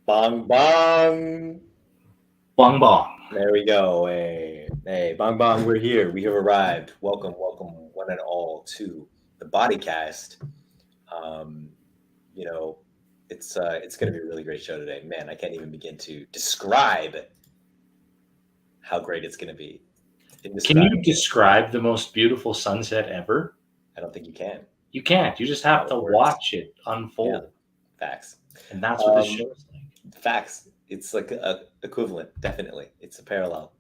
Bong bong. Bong bong. There we go. Hey, bong bong. We're here. We have arrived. Welcome, one and all, to the Bodycast. Um, you know, it's going to be a really great show today. Man, I can't even begin to describe how great it's going to be. Can you describe the most beautiful sunset ever? I don't think you can. You can't. You just have to watch it unfold. Yeah. Facts. And that's what this show is like. Facts. It's like a equivalent. Definitely, it's a parallel.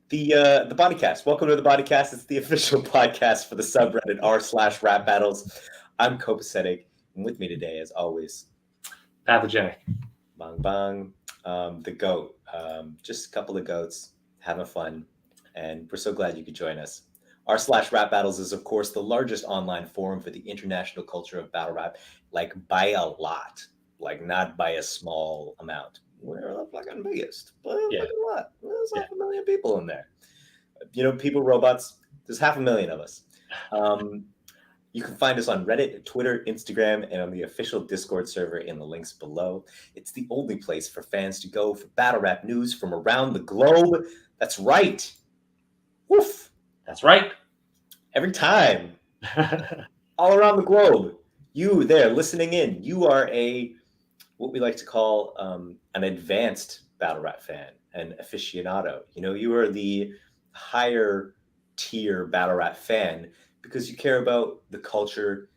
The Bodycast. Welcome to the Bodycast. It's the official podcast for the subreddit r/rap battles. I'm copacetic, and with me today, as always, Pathogenic. Bang Bang, the goat. Just a couple of goats having fun, and we're so glad you could join us. r/rap battles is, of course, the largest online forum for the international culture of battle rap, like by a lot, like not by a small amount. We're the fucking biggest, but Yeah. look at what. There's 500,000 people in there. People, robots. There's 500,000 of us. You can find us on Reddit, Twitter, Instagram, and on the official Discord server in the links below. It's the only place for fans to go for battle rap news from around the globe. That's right. Woof. That's right. Every time. All around the globe. You there listening in, you are what we like to call an advanced battle rap fan, an aficionado. You are the higher tier battle rap fan because you care about the culture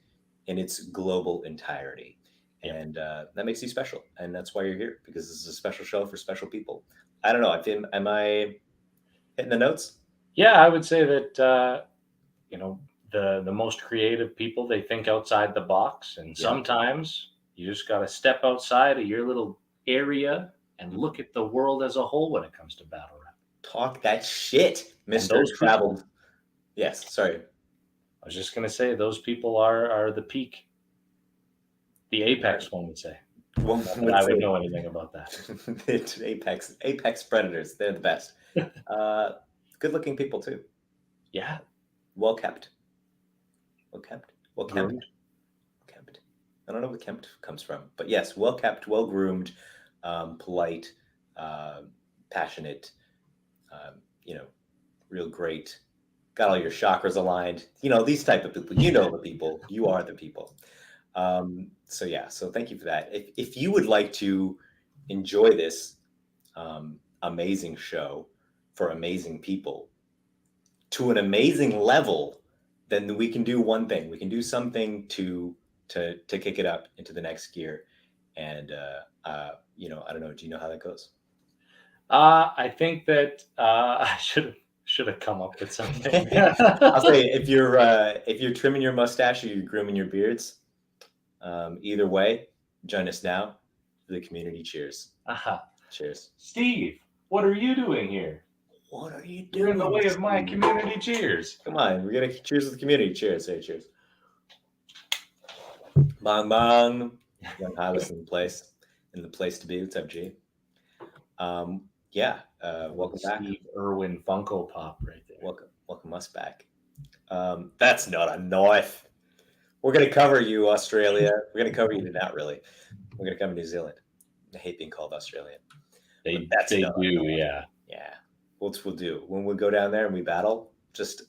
in its global entirety. And that makes you special. And that's why you're here, because this is a special show for special people. I don't know. Am I hitting the notes? Yeah, I would say that, the most creative people, they think outside the box. And sometimes you just got to step outside of your little area and look at the world as a whole when it comes to battle rap. Talk that shit, Mr. Traveled. Yes, sorry. I was just going to say, those people are the peak. The apex, one would say. Well, I would know anything about that. Apex predators. They're the best. Good-looking people, too. Yeah. Well kept. I don't know where kept comes from, but yes, well kept, well groomed, polite, passionate, real great. Got all your chakras aligned. These type of people. The people. You are the people. So thank you for that. If you would like to enjoy this amazing show for amazing people to an amazing level, then we can do one thing. We can do something to kick it up into the next gear. And I don't know. Do you know how that goes? I think that I should have come up with something. I'll say if you're trimming your mustache or you're grooming your beards, either way, join us now for the community cheers. Cheers. Steve, what are you doing here? What are you doing? You're in the way of my community cheers. Come on, we're gonna cheers with the community. Cheers. Hey, cheers. Bong bong. Young Hylas in the place to be. What's up, G? Welcome back. Steve Irwin Funko Pop right there. Welcome us back. That's not a knife. We're gonna cover you, Australia. We're gonna cover you, not really. We're gonna cover New Zealand. I hate being called Australian. They do, yeah. Yeah. We'll do when we go down there and we battle. Just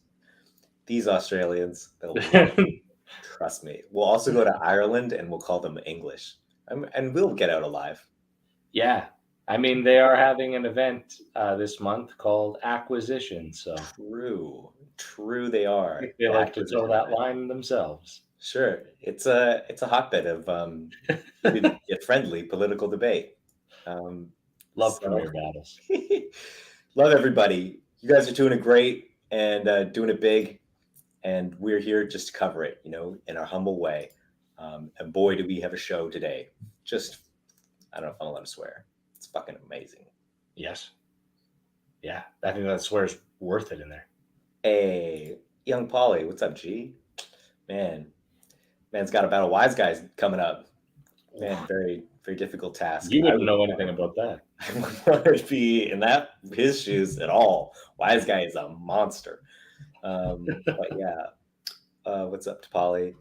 these Australians, they'll trust me. We'll also go to Ireland and we'll call them English, and we'll get out alive. Yeah, I mean they are having an event this month called Acquisition. So true, they are. They like to throw that line themselves. Sure, it's a hotbed of friendly political debate. Love career battles. Love everybody. You guys are doing it great and doing it big, and we're here just to cover it, in our humble way. And boy, do we have a show today. Just, I don't know if I'm allowed to swear. It's fucking amazing. Yes. Yeah, I think that swear's worth it in there. Hey, young Polly, what's up, G? Man's got a battle wise guys coming up. Man, very, very difficult task. You wouldn't know anything about that. I wouldn't want to be in his shoes at all. Wise guy is a monster. But yeah, what's up to Polly?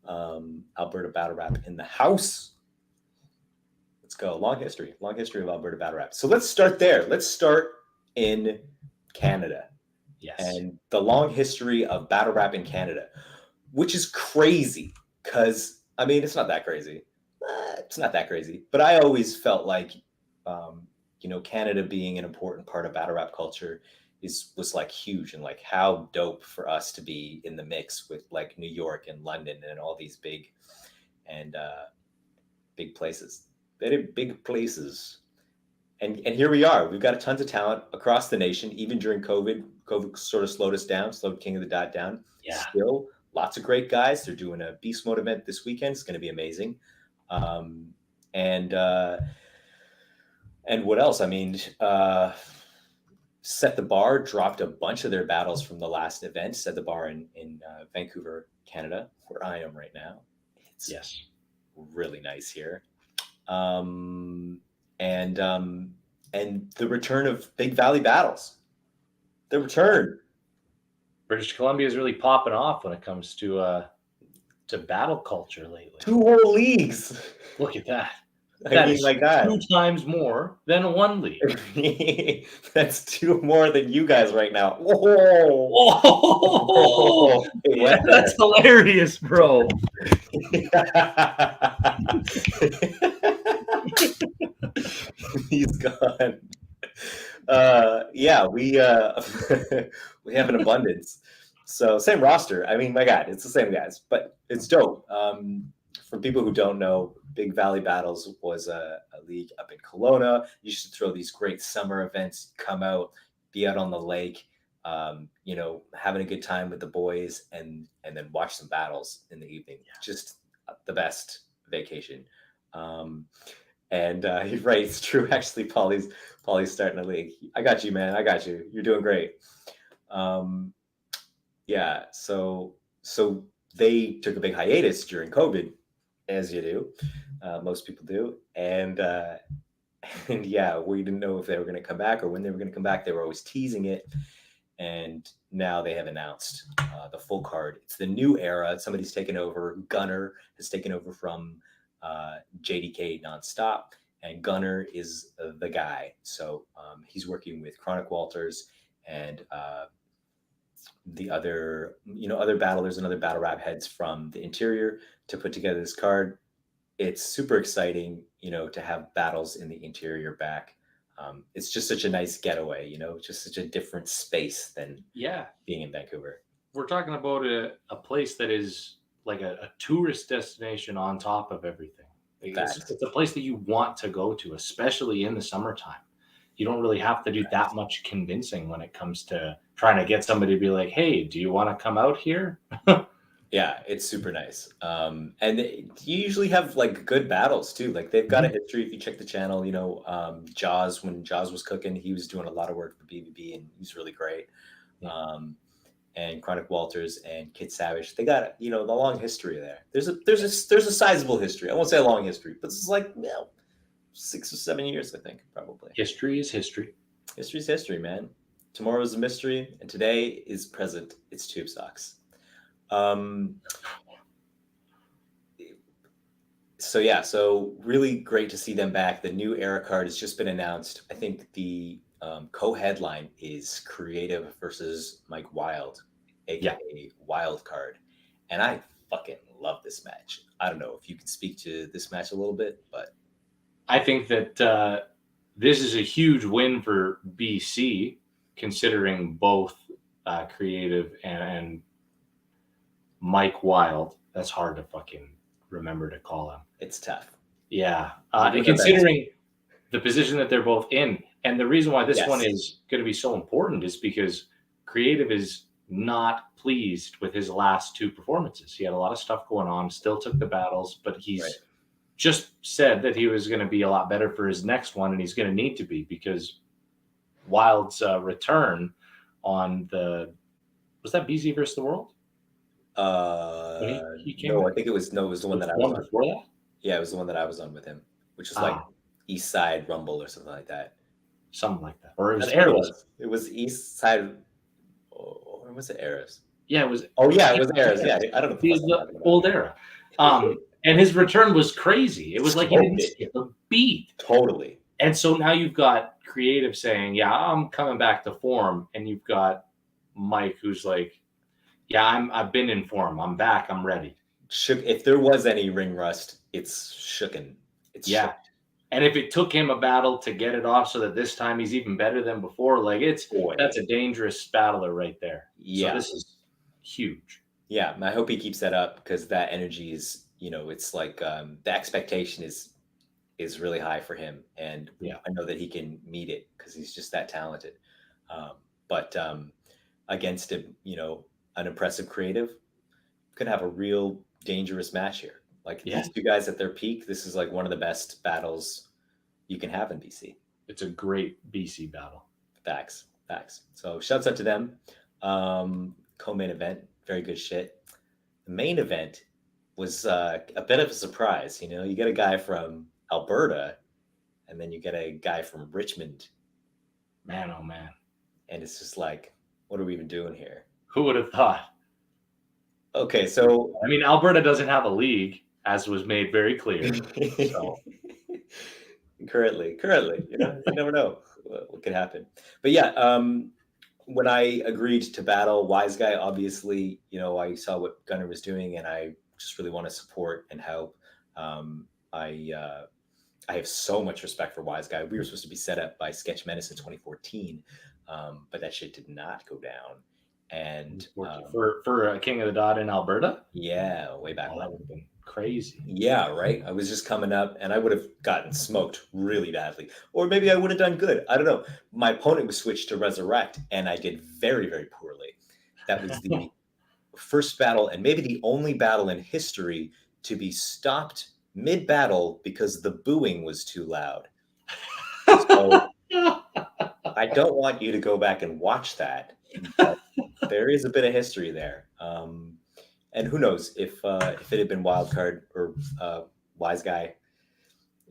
Alberta Battle Rap in the house. go. Long history of Alberta battle rap. So let's start there. Let's start in Canada. Yes. And the long history of battle rap in Canada, which is crazy because, I mean, it's not that crazy. It's not that crazy. But I always felt like, Canada being an important part of battle rap culture was like huge, and like how dope for us to be in the mix with like New York and London and all these big places, very big places. And here we are. We've got tons of talent across the nation, even during COVID. COVID sort of slowed us down, slowed King of the Dot down. Yeah. Still, lots of great guys. They're doing a Beast Mode event this weekend. It's going to be amazing. And what else? I mean, Set the Bar dropped a bunch of their battles from the last event. Set the Bar in Vancouver, Canada, where I am right now. It's really nice here. And the return of Big Valley battles. The return. British Columbia is really popping off when it comes to battle culture lately. 2 whole leagues. Look at that. That is like that. 2 times more than 1 league. That's 2 more than you guys right now. Whoa! Yeah, that's hilarious, bro. He's gone. We have an abundance. So same roster. I mean, my God, it's the same guys, but it's dope. For people who don't know, Big Valley Battles was a league up in Kelowna. You used to throw these great summer events, come out, be out on the lake, having a good time with the boys, and then watch some battles in the evening. Yeah. Just the best vacation. You're right, it's true. Actually, Paulie's starting a league. I got you, man. I got you. You're doing great. So they took a big hiatus during COVID, as you do. Most people do. And we didn't know if they were going to come back or when they were going to come back. They were always teasing it. And now they have announced the full card. It's the new era. Somebody's taken over. Gunner has taken over from JDK Nonstop. And Gunner is the guy. So he's working with Chronic Walters and the other battlers and other battle rap heads from the interior to put together this card. It's super exciting, to have battles in the interior back. It's just such a nice getaway, just such a different space than being in Vancouver. We're talking about a place that is like a tourist destination on top of everything. It's a place that you want to go to, especially in the summertime. You don't really have to do that much convincing when it comes to trying to get somebody to be like, hey, do you want to come out here? Yeah, it's super nice. And you usually have like good battles too. Like they've got a history. If you check the channel, Jaws, when Jaws was cooking, he was doing a lot of work for BBB and he's really great. Yeah. And Chronic Walters and Kid Savage, they got, the long history there. There's a sizable history. I won't say a long history, but this is like, 6 or 7 years, I think, probably. History is history. History's history, man. Tomorrow is a mystery, and today is present. It's Tube Socks. So really great to see them back. The new era card has just been announced. I think the co-headline is Creative versus Mike Wild, aka Wild Card, and I fucking love this match. I don't know if you can speak to this match a little bit, but I think that this is a huge win for BC, considering both Creative and Mike Wild. That's hard to fucking remember to call him. It's tough. Yeah. And considering the position that they're both in, and the reason why this one is going to be so important is because Creative is not pleased with his last 2 performances. He had a lot of stuff going on, still took the battles, but he's just said that he was going to be a lot better for his next one, and he's going to need to be, because Wild's return on was that BZ versus the World? He came I think it was the one that I was on. Before that? Yeah, it was the one that I was on with him, which was like East Side Rumble or something like that. Something like that. Or it was Arrows. It was East Side, or was it Arrows? Yeah, it was. Oh yeah, it was Arrows. Yeah, I don't know. He was the old era. And his return was crazy. It was like he didn't skip a beat. Totally. And so now you've got creative saying, yeah, I'm coming back to form. And you've got Mike who's like, yeah, I've been in form. I'm back. I'm ready. If there was any ring rust, it's shooken. It's shook. And if it took him a battle to get it off so that this time he's even better than before, like that's a dangerous battler right there. Yeah. So this is huge. Yeah. I hope he keeps that up because that energy is, it's like the expectation is really high for him. And I know that he can meet it because he's just that talented. But against an impressive creative, could have a real dangerous match here. Like these two guys at their peak, this is like one of the best battles you can have in BC. It's a great BC battle. Facts. So shouts out to them. Co-main event, very good shit. The main event was a bit of a surprise. You get a guy from Alberta, and then you get a guy from Richmond. Man, oh man. And it's just like, what are we even doing here? Who would have thought? Okay, so I mean, Alberta doesn't have a league, as was made very clear. So. Currently, you never know what could happen. But yeah, when I agreed to battle Wise Guy, obviously, I saw what Gunnar was doing, and I just really want to support and help. I have so much respect for Wise Guy. We were supposed to be set up by Sketch Menace in 2014, but that shit did not go down. And for a King of the Dot in Alberta, way back when. That would have been crazy. Yeah, right. I was just coming up, and I would have gotten smoked really badly, or maybe I would have done good. I don't know. My opponent was switched to Resurrect, and I did very, very poorly. That was the first battle, and maybe the only battle in history to be stopped mid-battle because the booing was too loud. So I don't want you to go back and watch that, but there is a bit of history there. And who knows if it had been Wildcard or Wise Guy,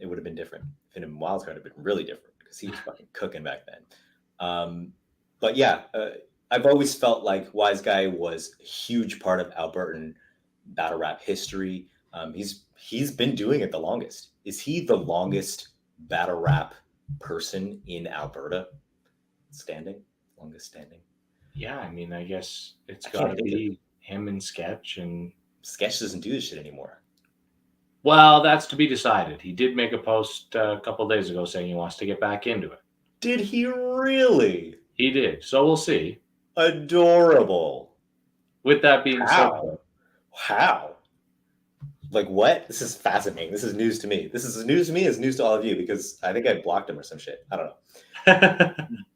it would have been different. If it had been Wildcard, it would have been really different because he was fucking cooking back then. But yeah, I've always felt like Wise Guy was a huge part of Albertan battle rap history. He's been doing it the longest. Is he the longest battle rap person in Alberta? Longest standing? Yeah, I mean, I guess it's got to be him and Sketch, and Sketch doesn't do this shit anymore. Well, that's to be decided. He did make a post a couple of days ago saying he wants to get back into it. Did he really? He did. So we'll see. Adorable. With that being said, how? Like what? This is fascinating. This is news to me. This is news to me. It's news to all of you because I think I blocked him or some shit. I don't know.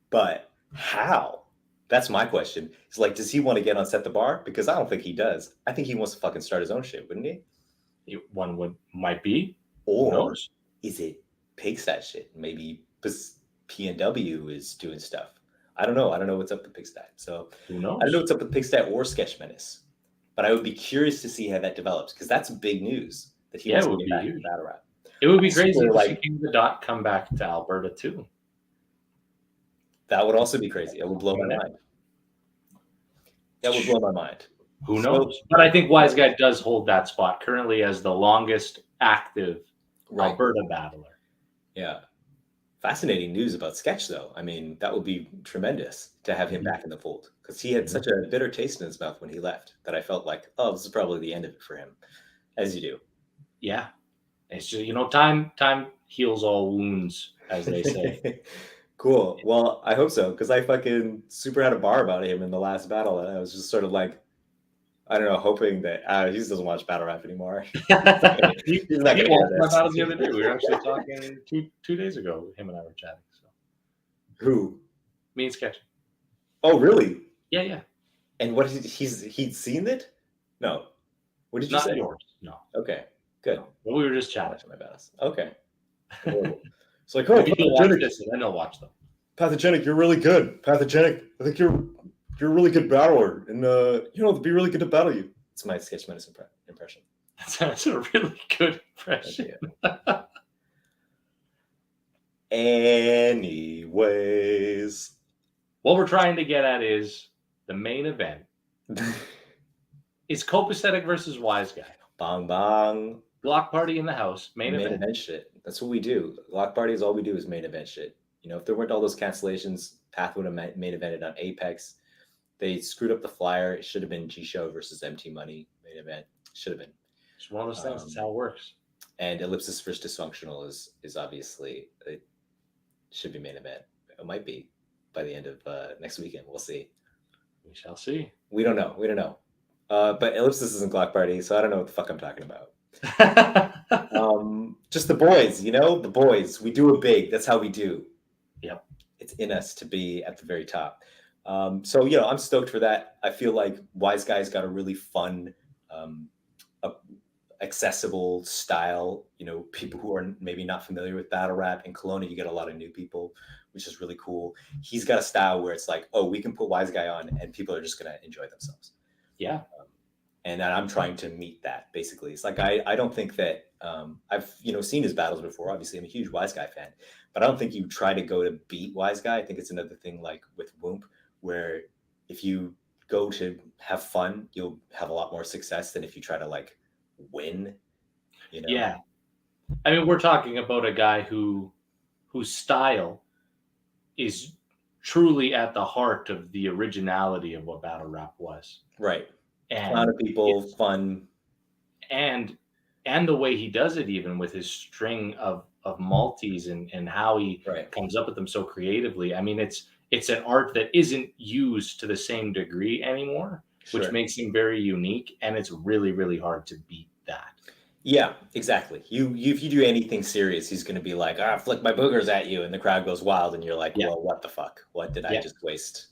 But how? That's my question. It's like, does he want to get on Set the Bar? Because I don't think he does. I think he wants to fucking start his own shit, wouldn't he? One might be. Or is it Pigstat shit? Maybe PNW is doing stuff. I don't know. I don't know what's up with Pigstat. So who knows? I don't know what's up with Pigstat or Sketch Menace. But I would be curious to see how that develops because that's big news that he wants to get back to battle rap. It would be crazy to see King of the Dot come back to Alberta too. That would also be crazy. It would blow my mind. That would blow my mind. Who knows? But I think Wise Guy does hold that spot currently as the longest active Alberta battler. Yeah. Fascinating news about Sketch, though. I mean, that would be tremendous to have him back in the fold because he had such a bitter taste in his mouth when he left that I felt like, oh, this is probably the end of it for him, as you do. Yeah. It's just, time heals all wounds, as they say. Cool. Well, I hope so because I fucking super had a bar about him in the last battle, and I was just sort of like, I don't know, hoping that he just doesn't watch battle rap anymore. He's not going to watch my battles the other day. We were actually talking two days ago. Him and I were chatting. So. Who? Me and Sketch. Oh, really? Yeah. And what he'd seen it? No. What did you say? Not yours. No. Okay. Good. No. Well, we were just chatting. My battles. Okay. It's like, Pathogenic. Then I'll watch them. Pathogenic, you're really good. Pathogenic, I think you're a really good battler, and it'd be really good to battle you. It's my Sketch Menace impression. That's a really good impression. Anyways, what we're trying to get at is the main event. Is Copacetic versus Wise Guy. Bong bong. Block party in the house. Main event shit. That's what we do. Block party is all we do is main event shit. If there weren't all those cancellations, Path would have main evented on Apex. They screwed up the flyer. It should have been G-Show versus MT Money main event. Should have been. It's one of those things. That's how it works. And Ellipsis versus Dysfunctional is obviously, it should be main event. It might be by the end of next weekend. We'll see. We shall see. We don't know. But Ellipsis isn't Block Party, so I don't know what the fuck I'm talking about. Just the boys, the boys. We do it big. That's how we do. Yep. It's in us to be at the very top. So I'm stoked for that. I feel like Wise Guy's got a really fun, accessible style. People who are maybe not familiar with battle rap. In Kelowna, you get a lot of new people, which is really cool. He's got a style where it's like, oh, we can put Wise Guy on and people are just gonna enjoy themselves. Yeah. And I'm trying to meet that. Basically, it's like I don't think that I've seen his battles before. Obviously, I'm a huge Wise Guy fan, but I don't think you try to go to beat Wise Guy. I think it's another thing like with Whoomp, where if you go to have fun, you'll have a lot more success than if you try to like win. Yeah, I mean, we're talking about a guy whose style is truly at the heart of the originality of what battle rap was. Right. And a lot of people, fun, and the way he does it, even with his string of multis and how he comes up with them so creatively. I mean, it's an art that isn't used to the same degree anymore, which makes him very unique, and it's really, really hard to beat that. Yeah, exactly. If you do anything serious, he's going to be like, flick my boogers at you, and the crowd goes wild, and you're like, well, what the fuck? What did I just waste?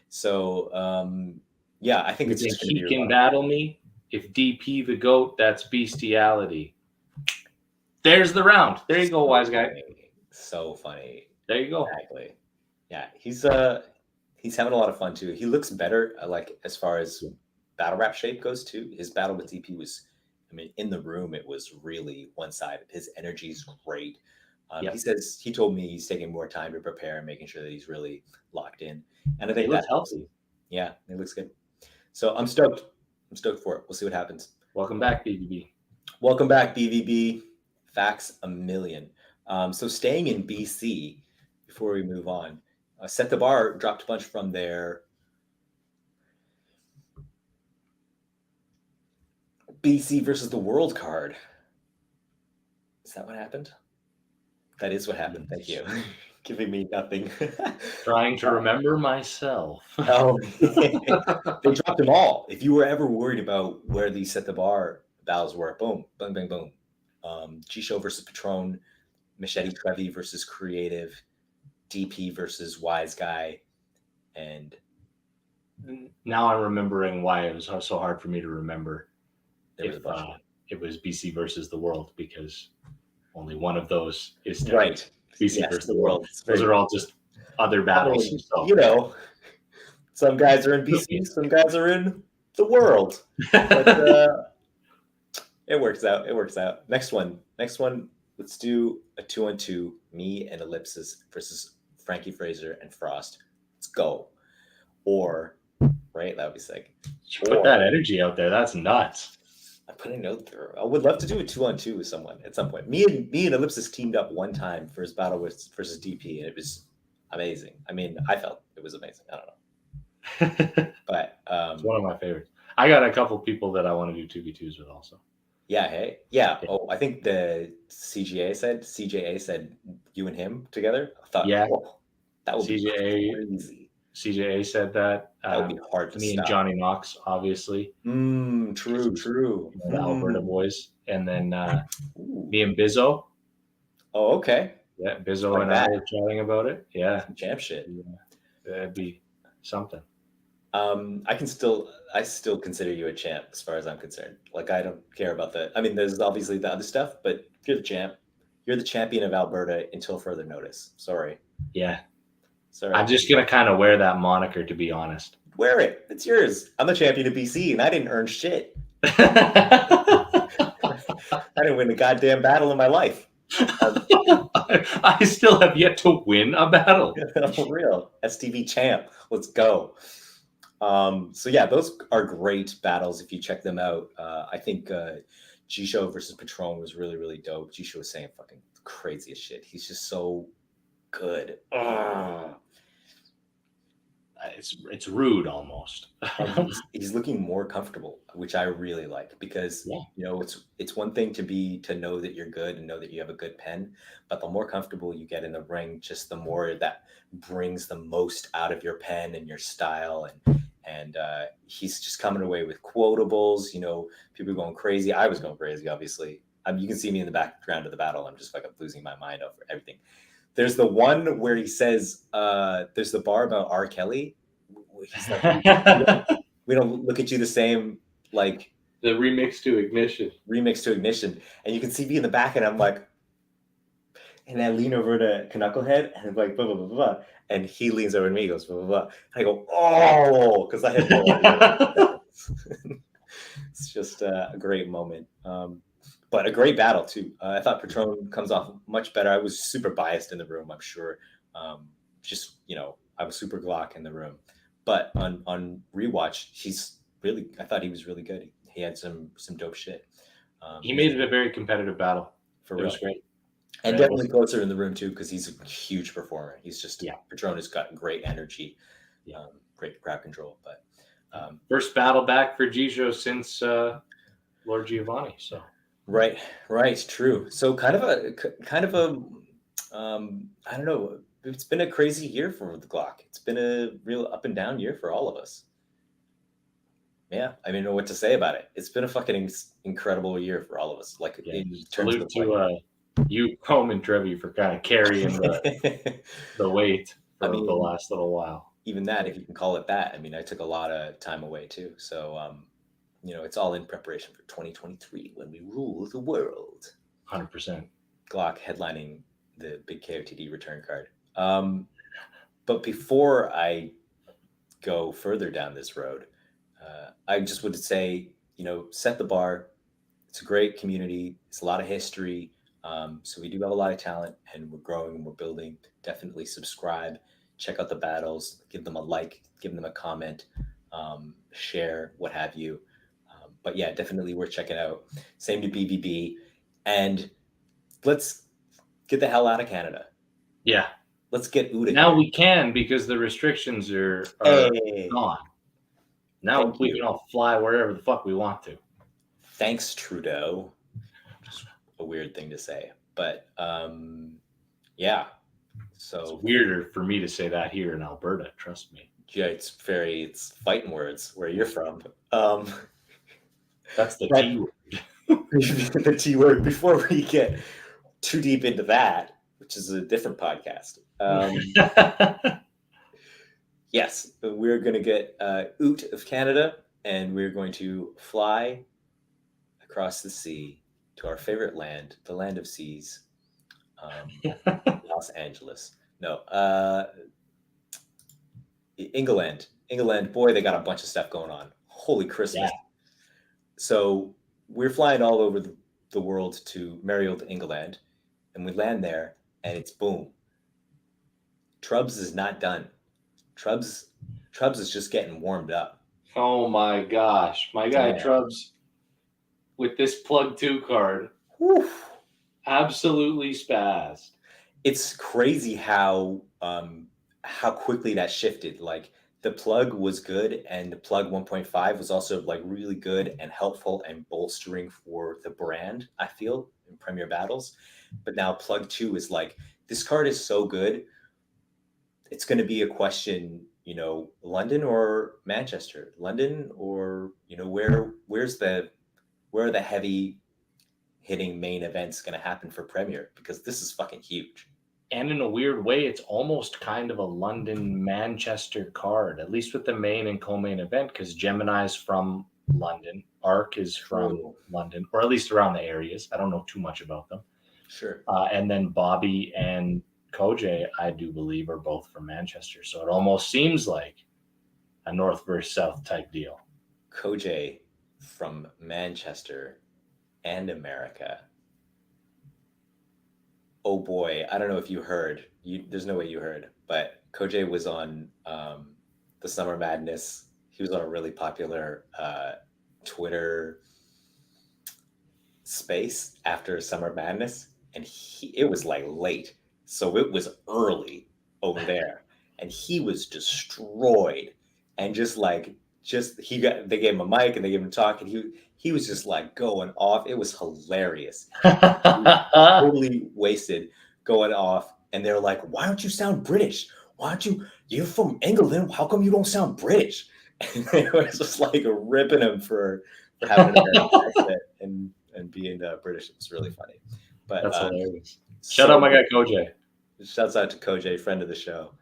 So, yeah, I think it's just he can battle me. If DP the GOAT, that's bestiality. There's the round. There you go, Wise Guy. So funny. There you go. Exactly. Yeah, he's having a lot of fun too. He looks better, like as far as battle rap shape goes too. His battle with DP was, in the room it was really one-sided. His energy's great. He told me he's taking more time to prepare and making sure that he's really locked in. And I think that's healthy. Yeah, it looks good. So I'm stoked. I'm stoked for it. We'll see what happens. Welcome back, BVB. Welcome back, BVB. Facts a million. So staying in BC, before we move on, Set the Bar dropped a bunch from their BC versus the World card. Is that what happened? That is what happened. Thank you. Giving me nothing. Trying to remember myself. Oh, they dropped them all. If you were ever worried about where these Set the Bar battles were, boom, boom, bang, boom. G-Show versus Patron, Machete Trevi versus Creative, DP versus Wise Guy, and now I'm remembering why it was so hard for me to remember if it was BC versus the World, because only one of those is right. BC versus the World. Those are all just other battles. Some guys are in BC, some guys are in the World. But, it works out. Next one. Let's do a 2-on-2. Me and Ellipsis versus Frankie Fraser and Frost. Let's go. Or, right? That would be sick. Put that energy out there. That's nuts. I'm putting a note there. I would love to do a 2-on-2 with someone at some point. Me and Ellipsis teamed up one time for his battle versus DP, and it was amazing. I felt it was amazing. I don't know. But it's one of my favorites. I got a couple people that I want to do 2v2s with also. Yeah, hey. Yeah. Oh, I think the CJA said you and him together. I thought, that would be crazy. CJA said that. That would be hard to me stop. And Johnny Knox, obviously. True. The Alberta boys. And then me and Bizzo. Oh, okay. Yeah, Bizzo and I were chatting about it. Yeah. Champ shit. Yeah. That'd be something. I still consider you a champ as far as I'm concerned. Like, I don't care about there's obviously the other stuff, but you're the champ. You're the champion of Alberta until further notice. Sorry. Yeah. Sorry. I'm just going to kind of wear that moniker, to be honest. Wear it. It's yours. I'm the champion of BC, and I didn't earn shit. I didn't win a goddamn battle in my life. I still have yet to win a battle. For real. STV champ. Let's go. So yeah, those are great battles if you check them out. I think Jisho versus Patron was really, really dope. Jisho was saying fucking craziest shit. He's just so good. It's rude almost. And he's looking more comfortable, which I really like, because it's one thing to know that you're good and know that you have a good pen, but the more comfortable you get in the ring, just the more that brings the most out of your pen and your style. And he's just coming away with quotables. People going crazy. I was going crazy, obviously. You can see me in the background of the battle. I'm just fucking losing my mind over everything. There's the one where he says, there's the bar about R. Kelly. He's like, we don't look at you the same, like the remix to Ignition. And you can see me in the back, and I'm like, and I lean over to Knucklehead, and I'm like, blah, blah, blah, blah. And he leans over to me, and goes, blah, blah, blah. And I go, oh, because I had no idea. It's just a great moment. But a great battle, too. I thought Patron comes off much better. I was super biased in the room, I'm sure. I was super Glock in the room. But on rewatch, I thought he was really good. He had some dope shit. He made it a very competitive battle. For real. It was great. And definitely closer in the room, too, because he's a huge performer. He's just, Patron has got great energy, great crowd control. But first battle back for Jisho since Lord Giovanni. So right, true. So kind of a I don't know. It's been a crazy year for the Glock. It's been a real up and down year for all of us. Yeah, I don't know what to say about it. It's been a fucking incredible year for all of us. Like in terms of you, Home and Trevi, for kind of carrying the weight for the last little while. Even that, if you can call it that. I took a lot of time away too. So it's all in preparation for 2023 when we rule the world. 100%. Glock headlining the big KOTD return card. But before I go further down this road, I just would say, set the bar. It's a great community. It's a lot of history. So we do have a lot of talent, and we're growing and we're building. Definitely subscribe, check out the battles, give them a like, give them a comment, share, what have you. But yeah, definitely worth checking out. Same to BBB. And let's get the hell out of Canada. Yeah. Let's get Uda. Now we can, because the restrictions are gone. Now we can all fly wherever the fuck we want to. Thanks, Trudeau. Just a weird thing to say. But yeah. So it's weirder for me to say that here in Alberta, trust me. Yeah, it's fighting words where you're from. That's the T word. The T word. Before we get too deep into that, which is a different podcast. Yes, we're going to get out of Canada, and we're going to fly across the sea to our favorite land, the land of seas, Los Angeles. No, England. Boy, they got a bunch of stuff going on. Holy Christmas. Yeah. So we're flying all over the world to merry old England, and we land there, and it's boom. Trubs is not done. Trubs is just getting warmed up. Oh my gosh. My guy Trubs with this plug 2 card. Whew. Absolutely spazzed. It's crazy how quickly that shifted. Like the plug was good, and the plug 1.5 was also like really good and helpful and bolstering for the brand, I feel, in Premier Battles. But now plug 2 is like, this card is so good. It's going to be a question, London or Manchester, London or, where are the heavy hitting main events going to happen for Premier? Because this is fucking huge. And in a weird way, it's almost kind of a London-Manchester card, at least with the main and co-main event, because Gemini's from London, Arc is from London, or at least around the areas. I don't know too much about them. Sure. And then Bobby and Koj, I do believe, are both from Manchester. So it almost seems like a north versus south type deal. Koj from Manchester and America. Oh boy, I don't know if you heard. There's no way you heard, but Koj was on the Summer Madness. He was on a really popular Twitter space after Summer Madness, and it was like late, so it was early over there, and he was destroyed, and they gave him a mic and they gave him a talk, and he was just like going off. It was hilarious. Totally wasted going off, and they're like, "Why don't you sound British? You're from England, how come you don't sound British?" And they were just like ripping him for having an American accent and being British. It was really funny. But that's hilarious. Shout out my guy Koj. Shouts out to Koj, friend of the show.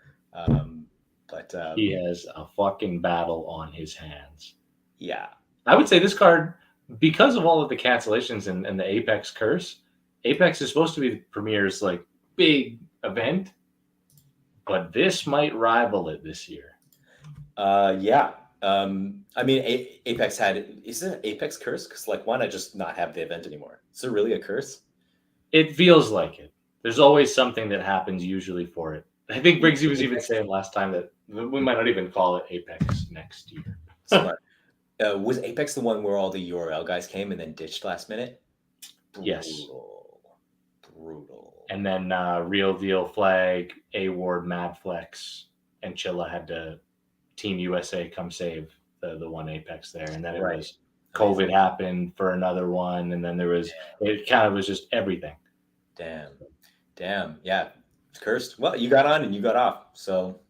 He has a fucking battle on his hands. Yeah. I would say this card, because of all of the cancellations and the Apex curse, Apex is supposed to be the Premier's like big event, but this might rival it this year. Yeah. I mean, Apex is it an Apex curse? Because like, why not just not have the event anymore? Is it really a curse? It feels like it. There's always something that happens usually for it. I think Briggsy was even saying last time that we might not even call it Apex next year. Smart. Was Apex the one where all the URL guys came and then ditched last minute? Yes. Brutal. And then Real Deal Flag, A-Ward, Madflex, and Chilla had to Team USA come save the one Apex there. And then it was COVID happened for another one. And then it kind of was just everything. Damn. Yeah. It's cursed. Well, you got on and you got off. So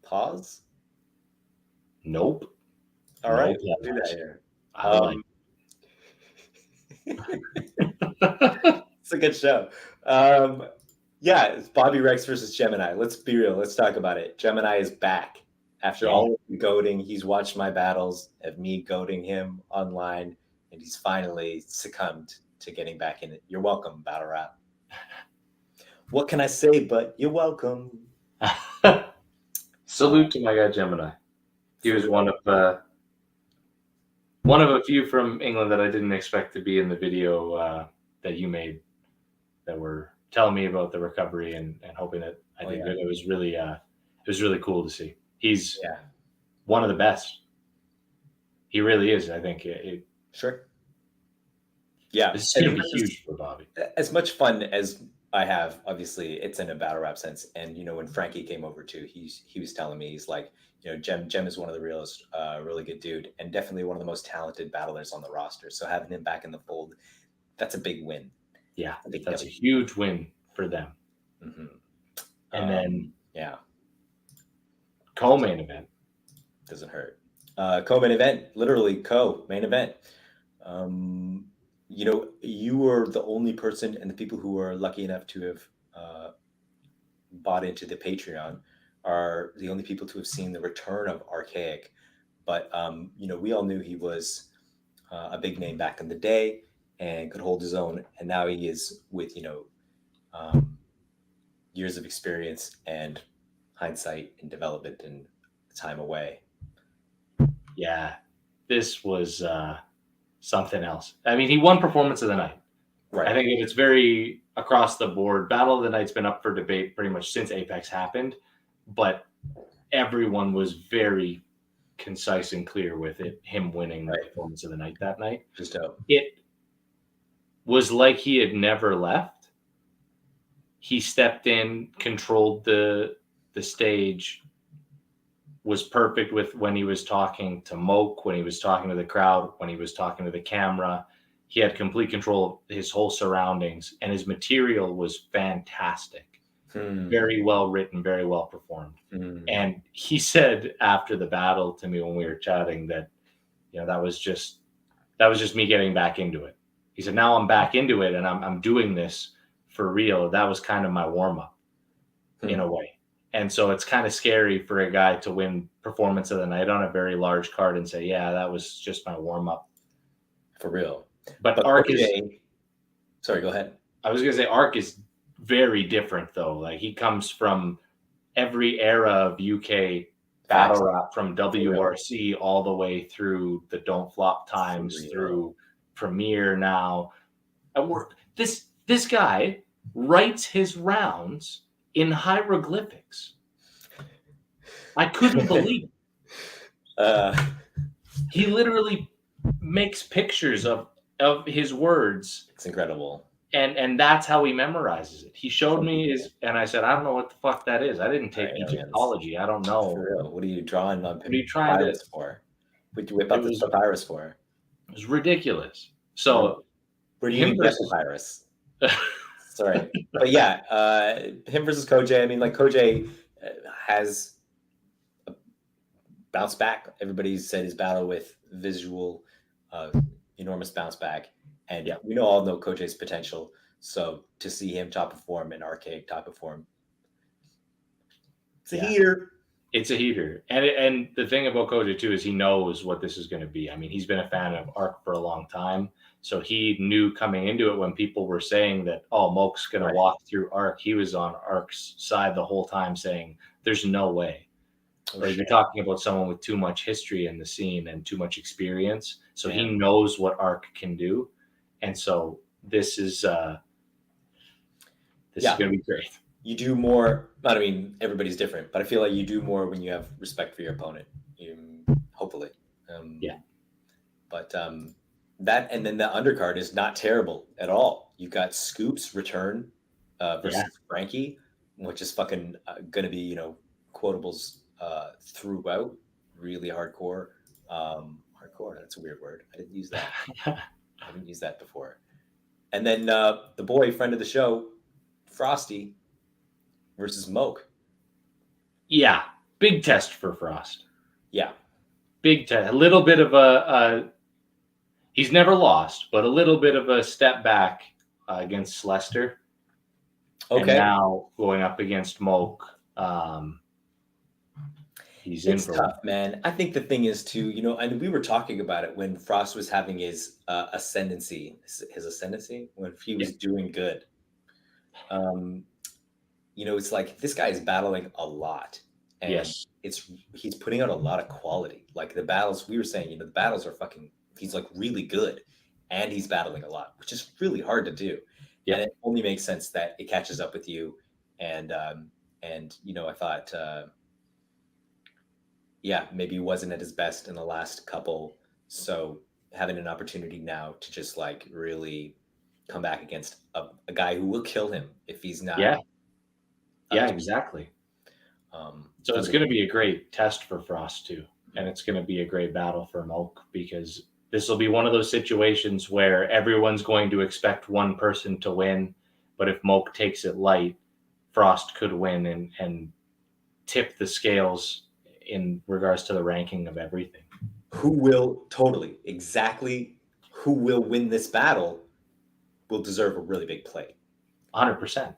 pause. Nope. All right. We'll do that here. It's a good show. Yeah, it's Bobby Rex versus Gemini. Let's be real. Let's talk about it. Gemini is back. After all of the goading, he's watched my battles of me goading him online, and he's finally succumbed to getting back in it. You're welcome, Battlerap. What can I say but you're welcome? Salute to my guy Gemini. He was one of a few from England that I didn't expect to be in the video that you made, that were telling me about the recovery and hoping that I did good. It was really cool to see. He's one of the best. He really is. I think. Sure. Yeah, it's going to be huge for Bobby. As much fun as I have, obviously, it's in a battle rap sense. And when Frankie came over too, he was telling me, he's like, Gem is one of the realest, really good dude, and definitely one of the most talented battlers on the roster. So having him back in the fold, that's a big win. Yeah, that's a huge win for them. Mm-hmm. And then co-main event doesn't hurt. Co-main event, literally co-main event. You were the only person, and the people who are lucky enough to have bought into the Patreon are the only people to have seen the return of Archaic. But we all knew he was a big name back in the day and could hold his own, and now he is with years of experience and hindsight and development and time away. Yeah, this was something else. I mean, he won Performance of the Night. Right. I think it's very across the board. Battle of the Night's been up for debate pretty much since Apex happened, but everyone was very concise and clear with it. Him winning the Performance of the Night that night. Just dope. It was like he had never left. He stepped in, controlled the stage, was perfect with when he was talking to Moke, when he was talking to the crowd, when he was talking to the camera. He had complete control of his whole surroundings, and his material was fantastic. Very well written, very well performed. And he said after the battle to me when we were chatting that, that was just me getting back into it. He said, now I'm back into it and I'm doing this for real. That was kind of my warm up in a way. And so it's kind of scary for a guy to win Performance of the Night on a very large card and say, yeah, that was just my warm up. For real. But Arc is... Sorry, go ahead. I was going to say Arc is very different, though. Like, he comes from every era of UK battle rap, from WRC all the way through the Don't Flop times, through Premier now. This guy writes his rounds in hieroglyphics. I couldn't believe it. He literally makes pictures of of his words. It's incredible. And that's how he memorizes it. He showed me and I said, I don't know what the fuck that is. I didn't take Egyptology. I don't know. For real. What are you drawing on papyrus for? What do you whip out the papyrus for? It was ridiculous. So where do you get papyrus? Sorry. But yeah, him versus Kojay. I mean, like, Kojay has bounce back. Everybody said his battle with Visual, enormous bounce back. And yeah, we all know Kojay's potential. So to see him top perform and Arcade top perform, it's a heater. It's a heater. And the thing about Kojay too is he knows what this is going to be. I mean, he's been a fan of Arc for a long time. So he knew coming into it when people were saying that, oh, Moke's going to walk through Arc. He was on Arc's side the whole time saying, there's no way. You're talking about someone with too much history in the scene and too much experience. So he knows what Arc can do. And so this is going to be great. You do more. I mean, everybody's different, but I feel like you do more when you have respect for your opponent. Hopefully. But that, and then the undercard is not terrible at all. You've got Scoops return versus Frankie, which is fucking going to be, quotables throughout. Really hardcore. Hardcore, that's a weird word. I didn't use that. I haven't used that before. And then the boy, friend of the show, Frosty versus Moke. Yeah, big test for Frost. Yeah. Big test. A little bit of a he's never lost, but a little bit of a step back against Lester. Okay. And now going up against Moke. It's tough, man. I think the thing is too, and we were talking about it when Frost was having his ascendancy, when he was doing good. It's like this guy is battling a lot, and he's putting out a lot of quality. Like the battles we were saying, the battles are fucking. He's like really good, and he's battling a lot, which is really hard to do. Yeah, and it only makes sense that it catches up with you, and I thought. Maybe he wasn't at his best in the last couple. So having an opportunity now to just like really come back against a guy who will kill him if he's not. Yeah, exactly. So it's going to be a great test for Frost too. And it's going to be a great battle for Moke because this will be one of those situations where everyone's going to expect one person to win. But if Moke takes it light, Frost could win and tip the scales in regards to the ranking of everything. Who will win this battle will deserve a really big play. 100%.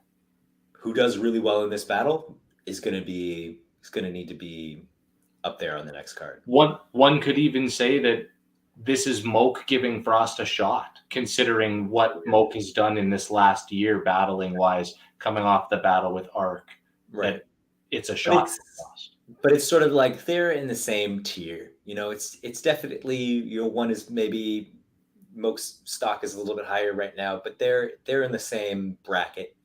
Who does really well in this battle is going to need to be up there on the next card. One could even say that this is Moke giving Frost a shot, considering what Moke has done in this last year battling wise, coming off the battle with Arc. Right. It's a shot for Frost. But it's sort of like they're in the same tier. It's definitely, one is maybe Moke's stock is a little bit higher right now, but they're in the same bracket,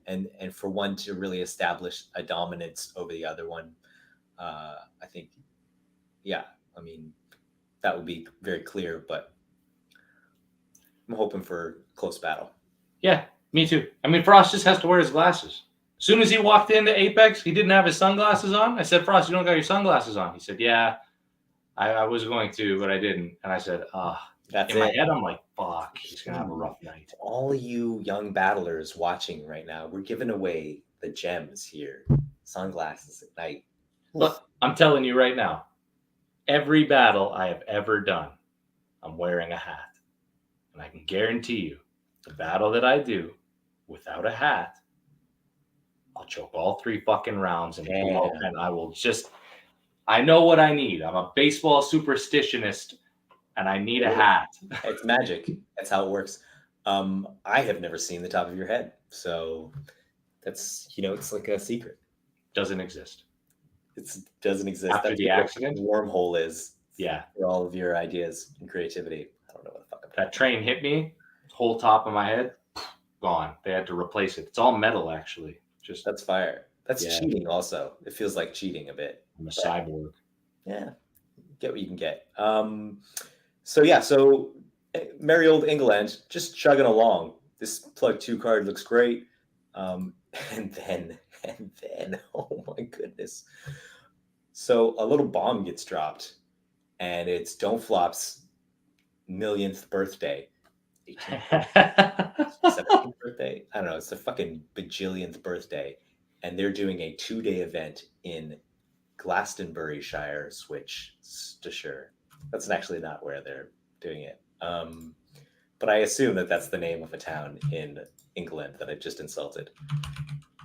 and for one to really establish a dominance over the other one, I think, that would be very clear, but I'm hoping for a close battle. Yeah, me too. Frost just has to wear his glasses. As soon as he walked into Apex, he didn't have his sunglasses on. I said, Frost, you don't got your sunglasses on. He said, yeah, I was going to, but I didn't. And I said, that's in my head, I'm like, fuck, he's going to have a rough night. All you young battlers watching right now, we're giving away the gems here. Sunglasses at night. Look, I'm telling you right now, every battle I have ever done, I'm wearing a hat. And I can guarantee you, the battle that I do without a hat, I'll choke all 3 fucking rounds and I will I know what I need. I'm a baseball superstitionist and I need a hat. It's magic. That's how it works. I have never seen the top of your head. So that's, it's like a secret. Doesn't exist. It doesn't exist. After the accident? Wormhole is. Yeah. For all of your ideas and creativity. I don't know what the fuck. That train hit me, whole top of my head, gone. They had to replace it. It's all metal, actually. That's fire. That's cheating also. It feels like cheating a bit. I'm a cyborg. Yeah. Get what you can get. So merry old England, just chugging along. This plug 2 card looks great. And then, oh my goodness. So a little bomb gets dropped, and it's Don't Flop's millionth birthday. 18th, 17th birthday? I don't know. It's the fucking bajillionth birthday. And they're doing a 2-day event in Glastonburyshire, Worcestershire. That's actually not where they're doing it. But I assume that that's the name of a town in England that I just insulted.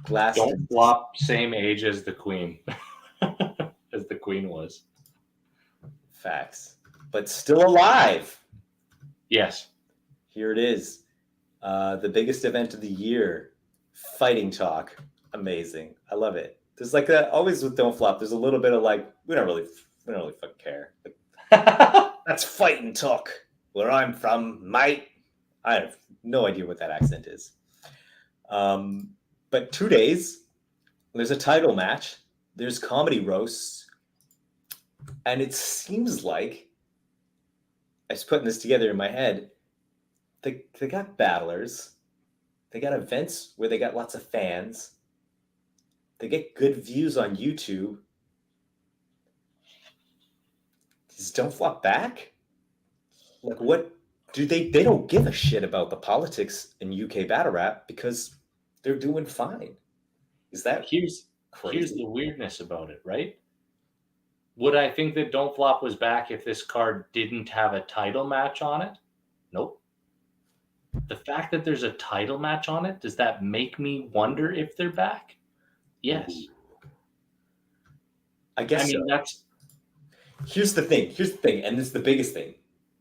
Don't Flop, same age as the Queen. As the Queen was. Facts. But still alive. Yes. Here it is. The biggest event of the year. Fighting talk. Amazing. I love it. There's like always with Don't Flop, there's a little bit of like, we don't really fucking care. Like, that's fighting talk. Where I'm from, mate. I have no idea what that accent is. But 2 days, there's a title match, there's comedy roasts, and it seems like, I was putting this together in my head, they got battlers, they got events where they got lots of fans, they get good views on YouTube. Does Don't Flop back? Like, what do they don't give a shit about the politics in UK battle rap because they're doing fine. Is that here's the weirdness about it, right? Would I think that Don't Flop was back if this card didn't have a title match on it? Nope. The fact that there's a title match on it, does that make me wonder if they're back? Yes. I guess so. That's... Here's the thing, and this is the biggest thing.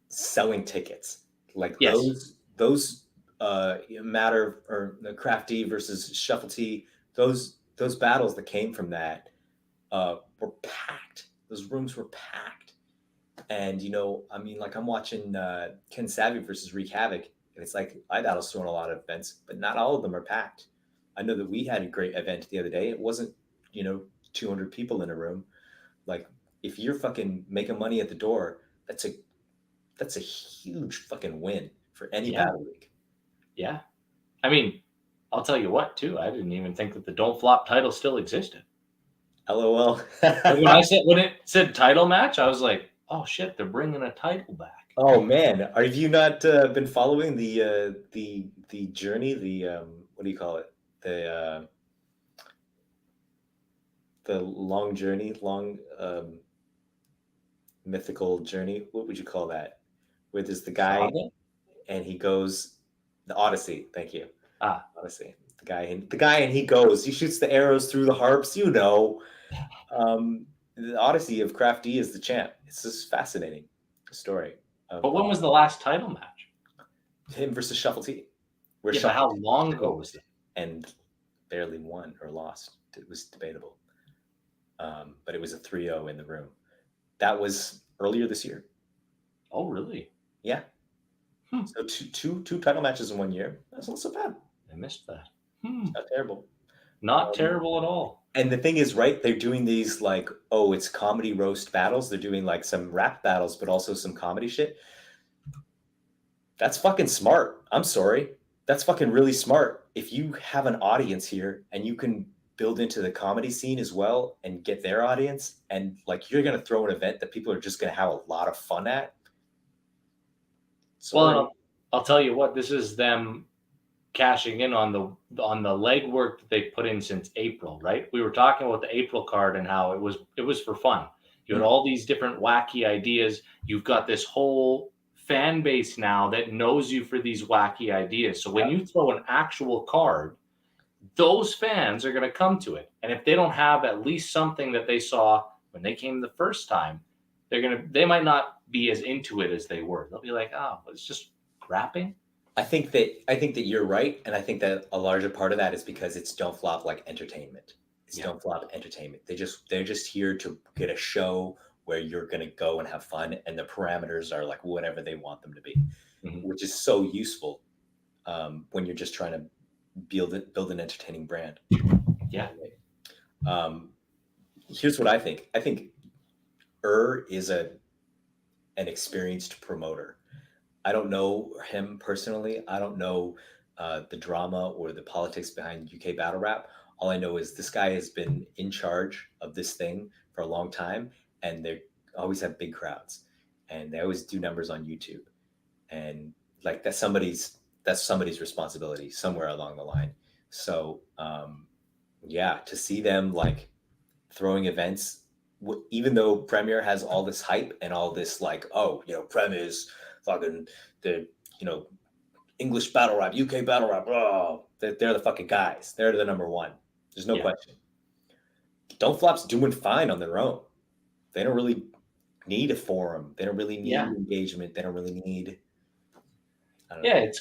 Selling tickets. Like yes. those Matter or Crafty versus Shuffle T, those battles that came from that were packed. Those rooms were packed. And like I'm watching Ken Savvy versus Wreak Havoc, and it's like iBattle's throwing a lot of events, but not all of them are packed. I know that we had a great event the other day. It wasn't 200 people in a room. Like, if you're fucking making money at the door, that's a huge fucking win for any battle league. Yeah. I mean, I'll tell you what, too. I didn't even think that the Don't Flop title still existed. LOL. when it said title match, I was like, oh shit, they're bringing a title back. Oh man, have you not been following the journey? The what do you call it? The long journey, mythical journey. What would you call that? Where there's the guy and he goes, the Odyssey. Thank you. Odyssey. The guy and he goes. He shoots the arrows through the harps. The Odyssey of Crafty is the champ. It's just fascinating story. But when was the last title match? Him versus Shuffle T. But how long ago was it? And barely won or lost. It was debatable. But it was a 3-0 in the room. That was earlier this year. Oh, really? Yeah. So two title matches in 1 year. That's not so bad. I missed that. It's not terrible. Not terrible at all. And the thing is, right, they're doing these like, it's comedy roast battles. They're doing like some rap battles, but also some comedy shit. That's fucking smart. I'm sorry. That's fucking really smart. If you have an audience here and you can build into the comedy scene as well and get their audience, and like you're going to throw an event that people are just going to have a lot of fun at. Well, I'll tell you what, this is them cashing in on the legwork that they put in since April, right? We were talking about the April card and how it was for fun. You had all these different wacky ideas. You've got this whole fan base now that knows you for these wacky ideas. So when you throw an actual card, those fans are going to come to it. And if they don't have at least something that they saw when they came the first time, they might not be as into it as they were. They'll be like, oh, it's just rapping. I think that you're right, and I think that a larger part of that is because it's Don't Flop like entertainment. It's Don't Flop entertainment. They're just here to get a show where you're gonna go and have fun, and the parameters are like whatever they want them to be, which is so useful when you're just trying to build an entertaining brand. Yeah. Here's what I think. I think is an experienced promoter. I don't know him personally. I don't know the drama or the politics behind UK battle rap. All I know is this guy has been in charge of this thing for a long time, and they always have big crowds, and they always do numbers on YouTube, and like that's somebody's responsibility somewhere along the line. So yeah, to see them like throwing events, even though Premier has all this hype and all this like, oh, Prem is fucking the English battle rap, UK battle rap, oh, they're the fucking guys. They're the number one. There's no question. Don't Flop's doing fine on their own. They don't really need a forum. They don't really need engagement. They don't really need. I don't know.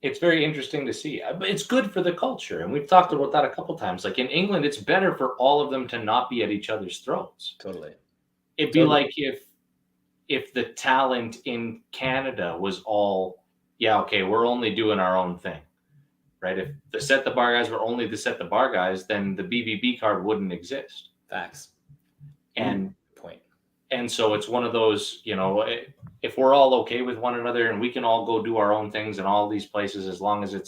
It's very interesting to see. It's good for the culture, and we've talked about that a couple times. Like in England, it's better for all of them to not be at each other's throats. Totally. It'd be like if the talent in Canada was all, we're only doing our own thing, right? If the Set the Bar guys were only the Set the Bar guys, then the BBB card wouldn't exist. Facts. And so it's one of those, if we're all okay with one another and we can all go do our own things in all these places, as long as you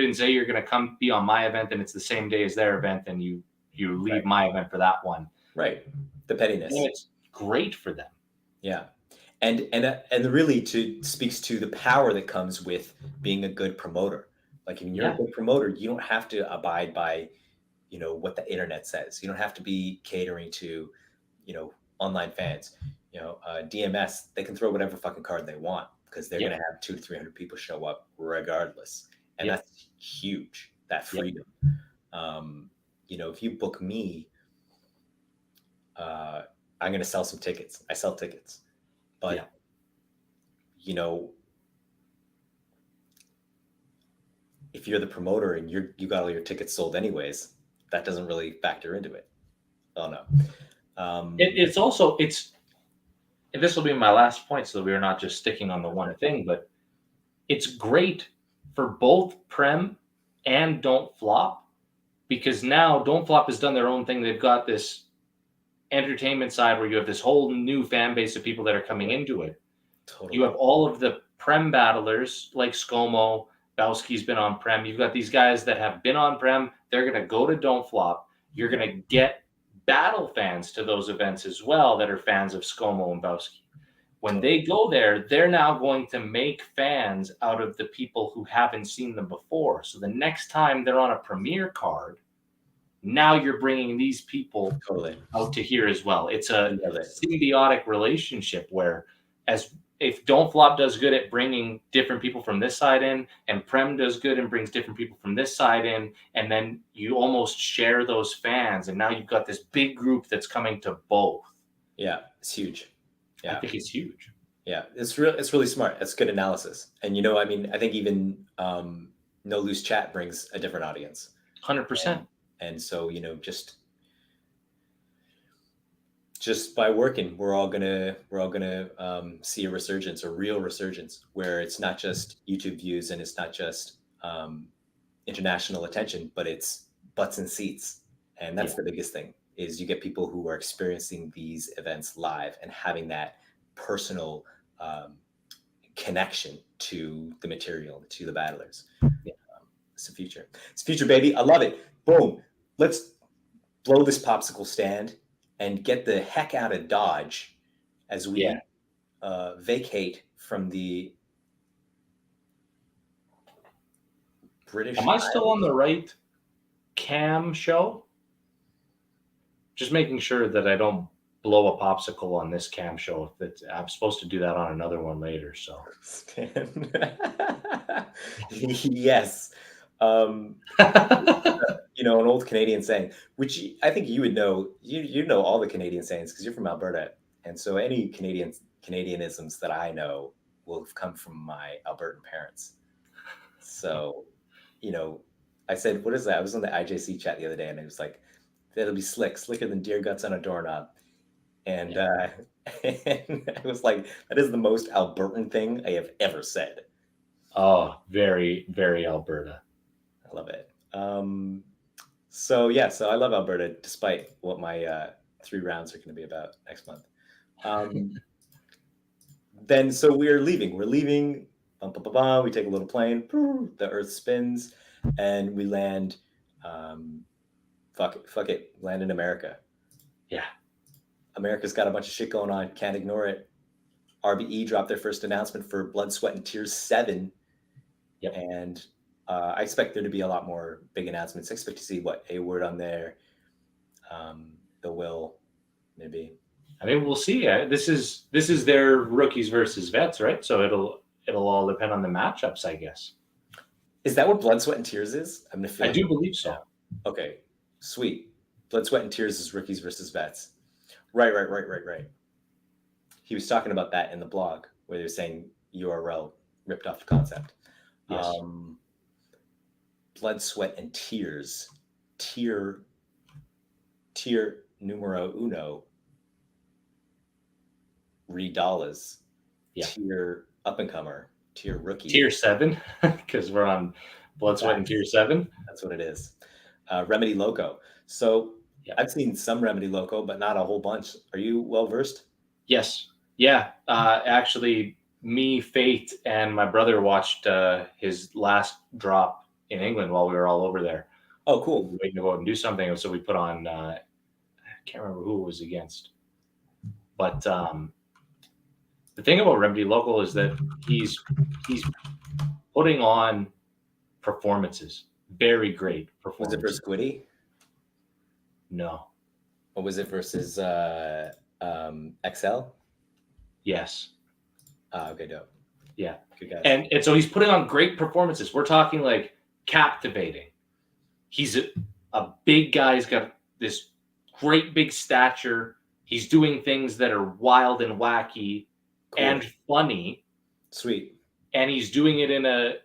didn't say you're going to come be on my event and it's the same day as their event, then you leave my event for that one. Right. The pettiness. And it's great for them. Yeah. And really speaks to the power that comes with being a good promoter. Like if you're a good promoter, you don't have to abide by, what the internet says. You don't have to be catering to, online fans. DMS, they can throw whatever fucking card they want because they're going to have 200 to 300 people show up regardless. And that's huge, that freedom. If you book me, I'm going to sell some tickets. I sell tickets. But, if you're the promoter and you got all your tickets sold anyways, that doesn't really factor into it. Oh, no. And this will be my last point, so we're not just sticking on the one thing, but it's great for both Prem and Don't Flop, because now Don't Flop has done their own thing. They've got this entertainment side where you have this whole new fan base of people that are coming into it. Totally. You have all of the Prem battlers like ScoMo, Bowski's been on Prem. You've got these guys that have been on Prem. They're going to go to Don't Flop. You're going to get battle fans to those events as well that are fans of ScoMo and Bowski. When they go there, they're now going to make fans out of the people who haven't seen them before. So the next time they're on a Premier card, now you're bringing these people out to here as well. It's a symbiotic relationship where if Don't Flop does good at bringing different people from this side in, and Prem does good and brings different people from this side in, and then you almost share those fans, and now you've got this big group that's coming to both. Yeah, it's huge. Yeah, I think it's huge. Yeah, it's really smart. It's good analysis, and I think even No Loose Chat brings a different audience. 100%. And so just by working, we're all gonna see a resurgence, a real resurgence, where it's not just YouTube views and it's not just international attention, but it's butts and seats. And that's the biggest thing, is you get people who are experiencing these events live and having that personal connection to the material, to the battlers. It's the future. It's the future, baby. I love it. Boom. Let's blow this popsicle stand and get the heck out of Dodge as we vacate from the British. Am I still on the right cam show? Just making sure that I don't blow a popsicle on this cam show. I'm supposed to do that on another one later. So, yes. An old Canadian saying, which I think you would know. You know all the Canadian sayings because you're from Alberta, and so any Canadianisms that I know will have come from my Albertan parents. So, I said, what is that? I was on the IJC chat the other day, and it was like, that'll be slicker than deer guts on a doorknob. And, and I was like, that is the most Albertan thing I have ever said. Oh, very, very Alberta. I love it. So I love Alberta, despite what my 3 rounds are going to be about next month. then so we're leaving. We take a little plane. The Earth spins, and we land. Fuck it. Land in America. Yeah. America's got a bunch of shit going on. Can't ignore it. RBE dropped their first announcement for Blood, Sweat, and Tears 7. Yep. And I expect there to be a lot more big announcements. I expect to see A Word on there. The Will, maybe. I mean, we'll see. This is their rookies versus vets, right? So it'll all depend on the matchups, I guess. Is that what Blood, Sweat, and Tears is? I do believe so. Yeah. Okay, sweet. Blood, Sweat, and Tears is rookies versus vets. Right. He was talking about that in the blog where they're saying URL ripped off the concept. Yes. Blood, Sweat, and Tears. Tier numero uno. $3. Yeah. Tier up and comer. Tier rookie. Tier 7, because we're on Blood, Sweat, and Tier 7. That's what it is. Remedy Loco. So I've seen some Remedy Loco, but not a whole bunch. Are you well versed? Yes. Yeah. Actually, me, Faith, and my brother watched his last drop in England while we were all over there. Oh, cool. We were waiting to go out and do something, so we put on. I can't remember who it was against, but the thing about Remedy Local is that he's putting on performances, very great performances. Was it for Squiddy? No. Or was it versus XL? Yes. Okay, dope. Yeah. Good guys. And so he's putting on great performances. We're talking like captivating. He's a big guy. He's got this great big stature. He's doing things that are wild and wacky and funny. Sweet. And he's doing it in a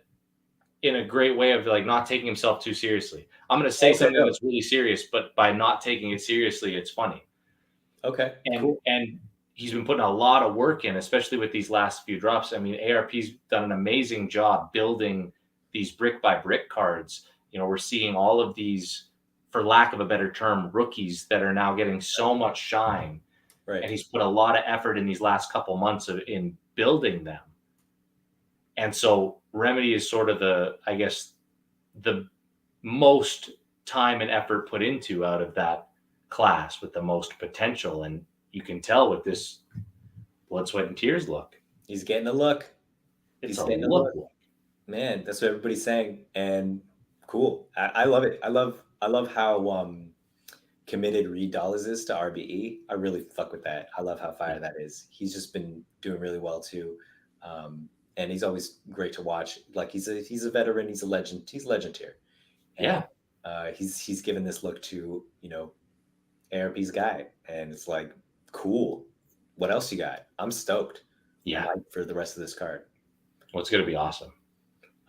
great way of like not taking himself too seriously. I'm going to say something that's really serious, but by not taking it seriously, it's funny. Okay. And he's been putting a lot of work in, especially with these last few drops. I mean, ARP's done an amazing job building these brick by brick cards. You know, we're seeing all of these, for lack of a better term, rookies that are now getting so much shine. Right. And he's put a lot of effort in these last couple months in building them. And so Remedy is sort of the most time and effort put into out of that class with the most potential. And you can tell with this Blood, Sweat, and Tears look. He's getting the look. He's getting a look. Man, that's what everybody's saying. And cool. I love it. I love how committed Reed Dollars is to RBE. I really fuck with that. I love how fire that is. He's just been doing really well too. And he's always great to watch. Like he's a veteran. He's a legend. He's a legend here. And, he's given this look to, ARP's guy. And it's like, cool. What else you got? I'm stoked. Yeah. For the rest of this card. Well, it's going to be awesome.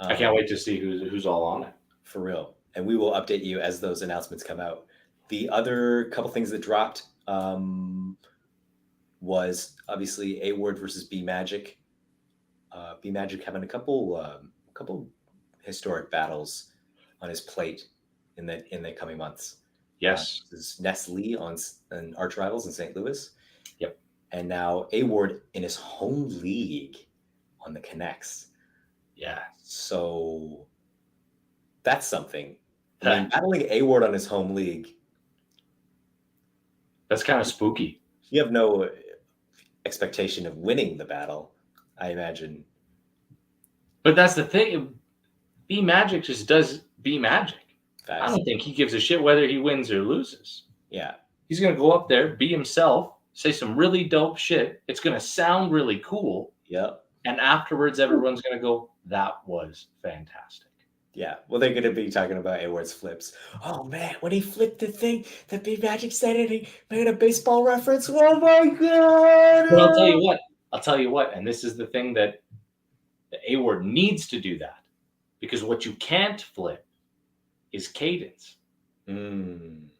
I can't wait to see who's all on it. For real. And we will update you as those announcements come out. The other couple things that dropped was obviously A Word versus B Magic. B Magic having a couple historic battles on his plate in the coming months. Yes. This is Nestle on Arch Rivals in St. Louis. Yep. And now A Word in his home league on the Connects. Yeah. So that's something. I mean, battling A Word on his home league. That's kind of spooky. You have no expectation of winning the battle, I imagine. But that's the thing. B Magic just does B Magic. Facts. I don't think he gives a shit whether he wins or loses. Yeah. He's going to go up there, be himself, say some really dope shit. It's going to sound really cool. Yep. And afterwards, everyone's going to go, that was fantastic. Yeah. Well, they're going to be talking about A Word's flips. Oh, man, when he flipped the thing, the B Magic said it, he made a baseball reference. Oh, my God. But I'll tell you what, and this is the thing that the A Word needs to do that. Because what you can't flip is cadence. You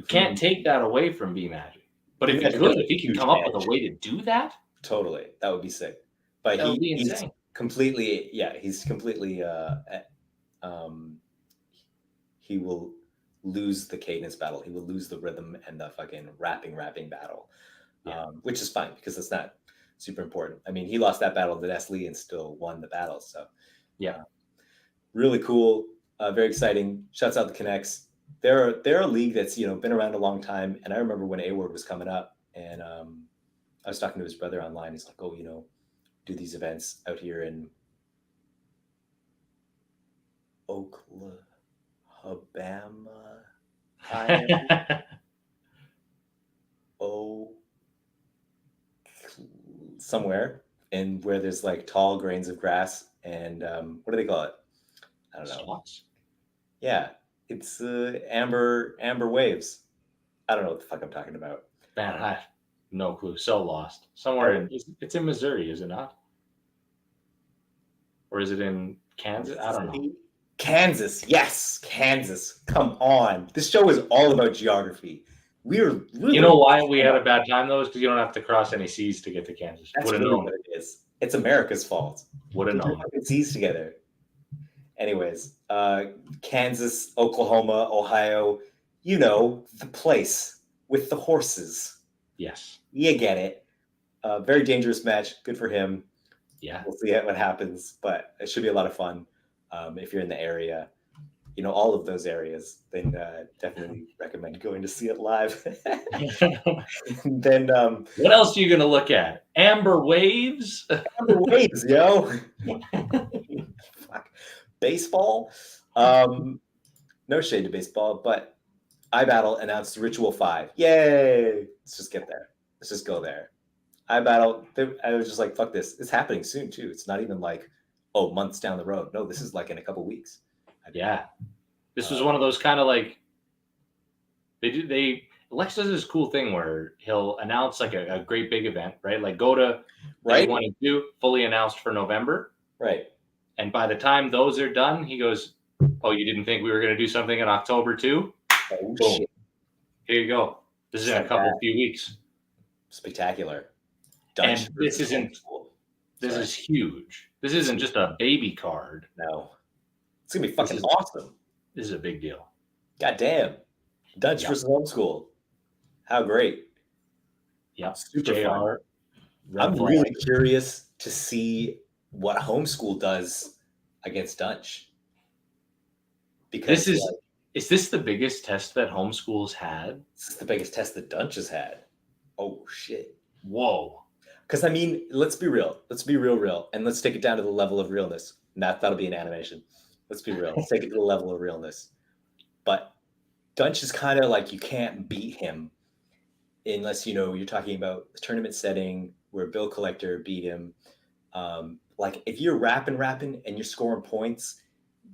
can't take that away from B Magic. But if he can come up with a way to do that, totally, that would be sick. But that would be insane. He's completely he will lose the cadence battle. He will lose the rhythm and the fucking rapping battle, which is fine because it's not super important. I mean, he lost that battle to Nestle and still won the battle. So yeah, really cool, very exciting. Shouts out the Connects. They're a league that's been around a long time. And I remember when A-Ward was coming up, and I was talking to his brother online. He's like, "Oh, do these events out here in Oklahoma, somewhere, and where there's like tall grains of grass and what do they call it? I don't know. Stalks? Yeah, it's amber waves. I don't know what the fuck I'm talking about. Man, I have no clue. So lost. Somewhere it's in Missouri, is it not? Or is it in Kansas? I don't know. Kansas, yes, Kansas. Come on, this show is all about geography. We're really. You know why we had a bad time though? Is because you don't have to cross any seas to get to Kansas. That's really what it is. It's America's fault. Would have known. Seas together. Anyways, Kansas, Oklahoma, Ohio, the place with the horses. Yes. You get it. Very dangerous match. Good for him. Yeah. We'll see what happens, but it should be a lot of fun. If you're in the area, all of those areas, then definitely recommend going to see it live. Then what else are you going to look at? Amber waves? Amber waves, yo. Fuck. Baseball. No shade to baseball, but iBattle announced Ritual 5. Yay! Let's just get there. Let's just go there. iBattle, I was just like, fuck this. It's happening soon too. It's not even like, months down the road. No, this is like in a couple weeks. Yeah. This was one of those kind of like Lex does this cool thing where he'll announce like a great big event, right? Like go to right 1 and 2 fully announced for November. Right. And by the time those are done, he goes, "Oh, you didn't think we were going to do something in October too? Oh, boom. Shit. Here you go. This is in a few weeks." Spectacular. And this isn't this is huge. This isn't just a baby card. No. It's going to be fucking awesome. This is a big deal. God damn. Dutch versus Homeschool. How great. Yeah. Super fun. I'm really curious to see what Homeschool does against Dutch. Because is this the biggest test that Homeschool's had? This is the biggest test that Dutch has had. Oh shit. Whoa. Because I mean, let's be real. Let's be real. And let's take it down to the level of realness. That'll be an animation. Let's be real. Let's take it to the level of realness. But Dutch is kind of like you can't beat him unless you're talking about the tournament setting where Bill Collector beat him. Like if you're rapping and you're scoring points,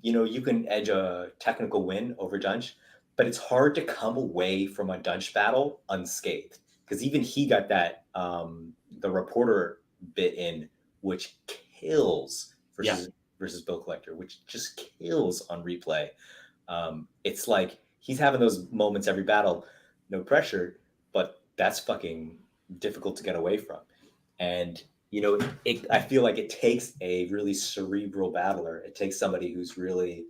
you can edge a technical win over Dutch, but it's hard to come away from a Dutch battle unscathed because even he got that the reporter bit in, which kills versus Bill Collector, which just kills on replay. It's like he's having those moments every battle, no pressure, but that's fucking difficult to get away from. And I feel like it takes a really cerebral battler. It takes somebody who's really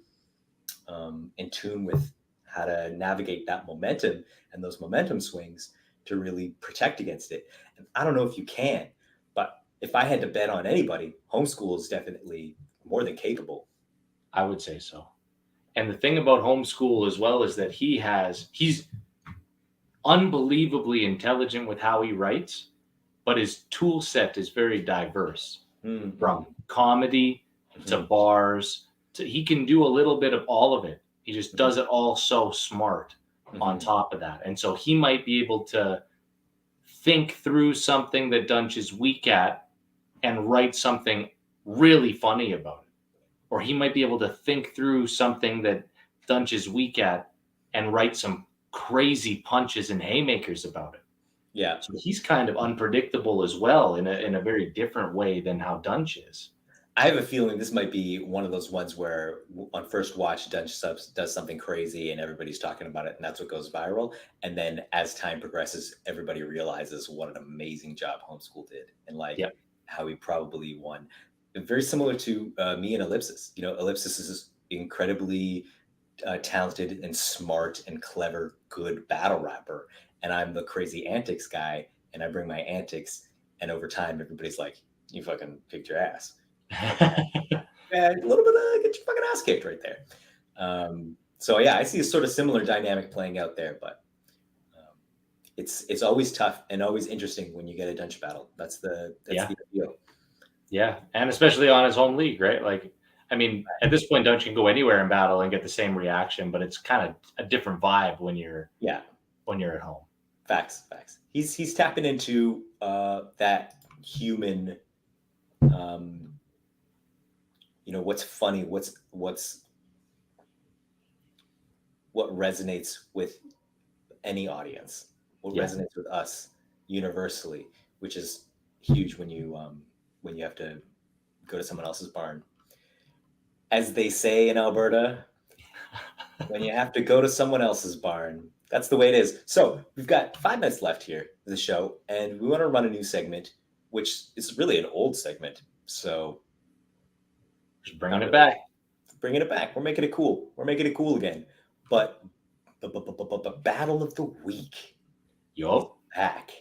in tune with how to navigate that momentum and those momentum swings to really protect against it. And I don't know if you can, but if I had to bet on anybody, Homeschool is definitely more than capable. I would say so. And the thing about Homeschool as well is that he's unbelievably intelligent with how he writes, but his tool set is very diverse. Mm-hmm. From comedy to bars he can do a little bit of all of it. He just does it all so smart on top of that. And so he might be able to think through something that Dunch is weak at and write something really funny about it. Or he might be able to think through something that Dunch is weak at and write some crazy punches and haymakers about it. Yeah. So he's kind of unpredictable as well in a very different way than how Dunch is. I have a feeling this might be one of those ones where on first watch, Dunch does something crazy and everybody's talking about it and that's what goes viral. And then as time progresses, everybody realizes what an amazing job Homeschool did and how he probably won. Very similar to me and Ellipsis. Ellipsis is incredibly talented and smart and clever, good battle rapper. And I'm the crazy antics guy and I bring my antics and over time, everybody's like, "You fucking kicked your ass." Yeah, a little bit of get your fucking ass kicked right there. So yeah, I see a sort of similar dynamic playing out there, but it's always tough and always interesting when you get a dungeon battle. That's the appeal. Yeah, and especially on his home league, right? Like, I mean, at this point, Dungeon can go anywhere in battle and get the same reaction, but it's kind of a different vibe when you're at home. Facts. He's tapping into that human. What's funny? What resonates with any audience? What resonates with us universally, which is huge when you have to go to someone else's barn. As they say in Alberta, when you have to go to someone else's barn, that's the way it is. So we've got 5 minutes left here in the show, and we want to run a new segment, which is really an old segment. So just bringing it back. Bringing it back. We're making it cool. We're making it cool again. But Battle of the Week is back.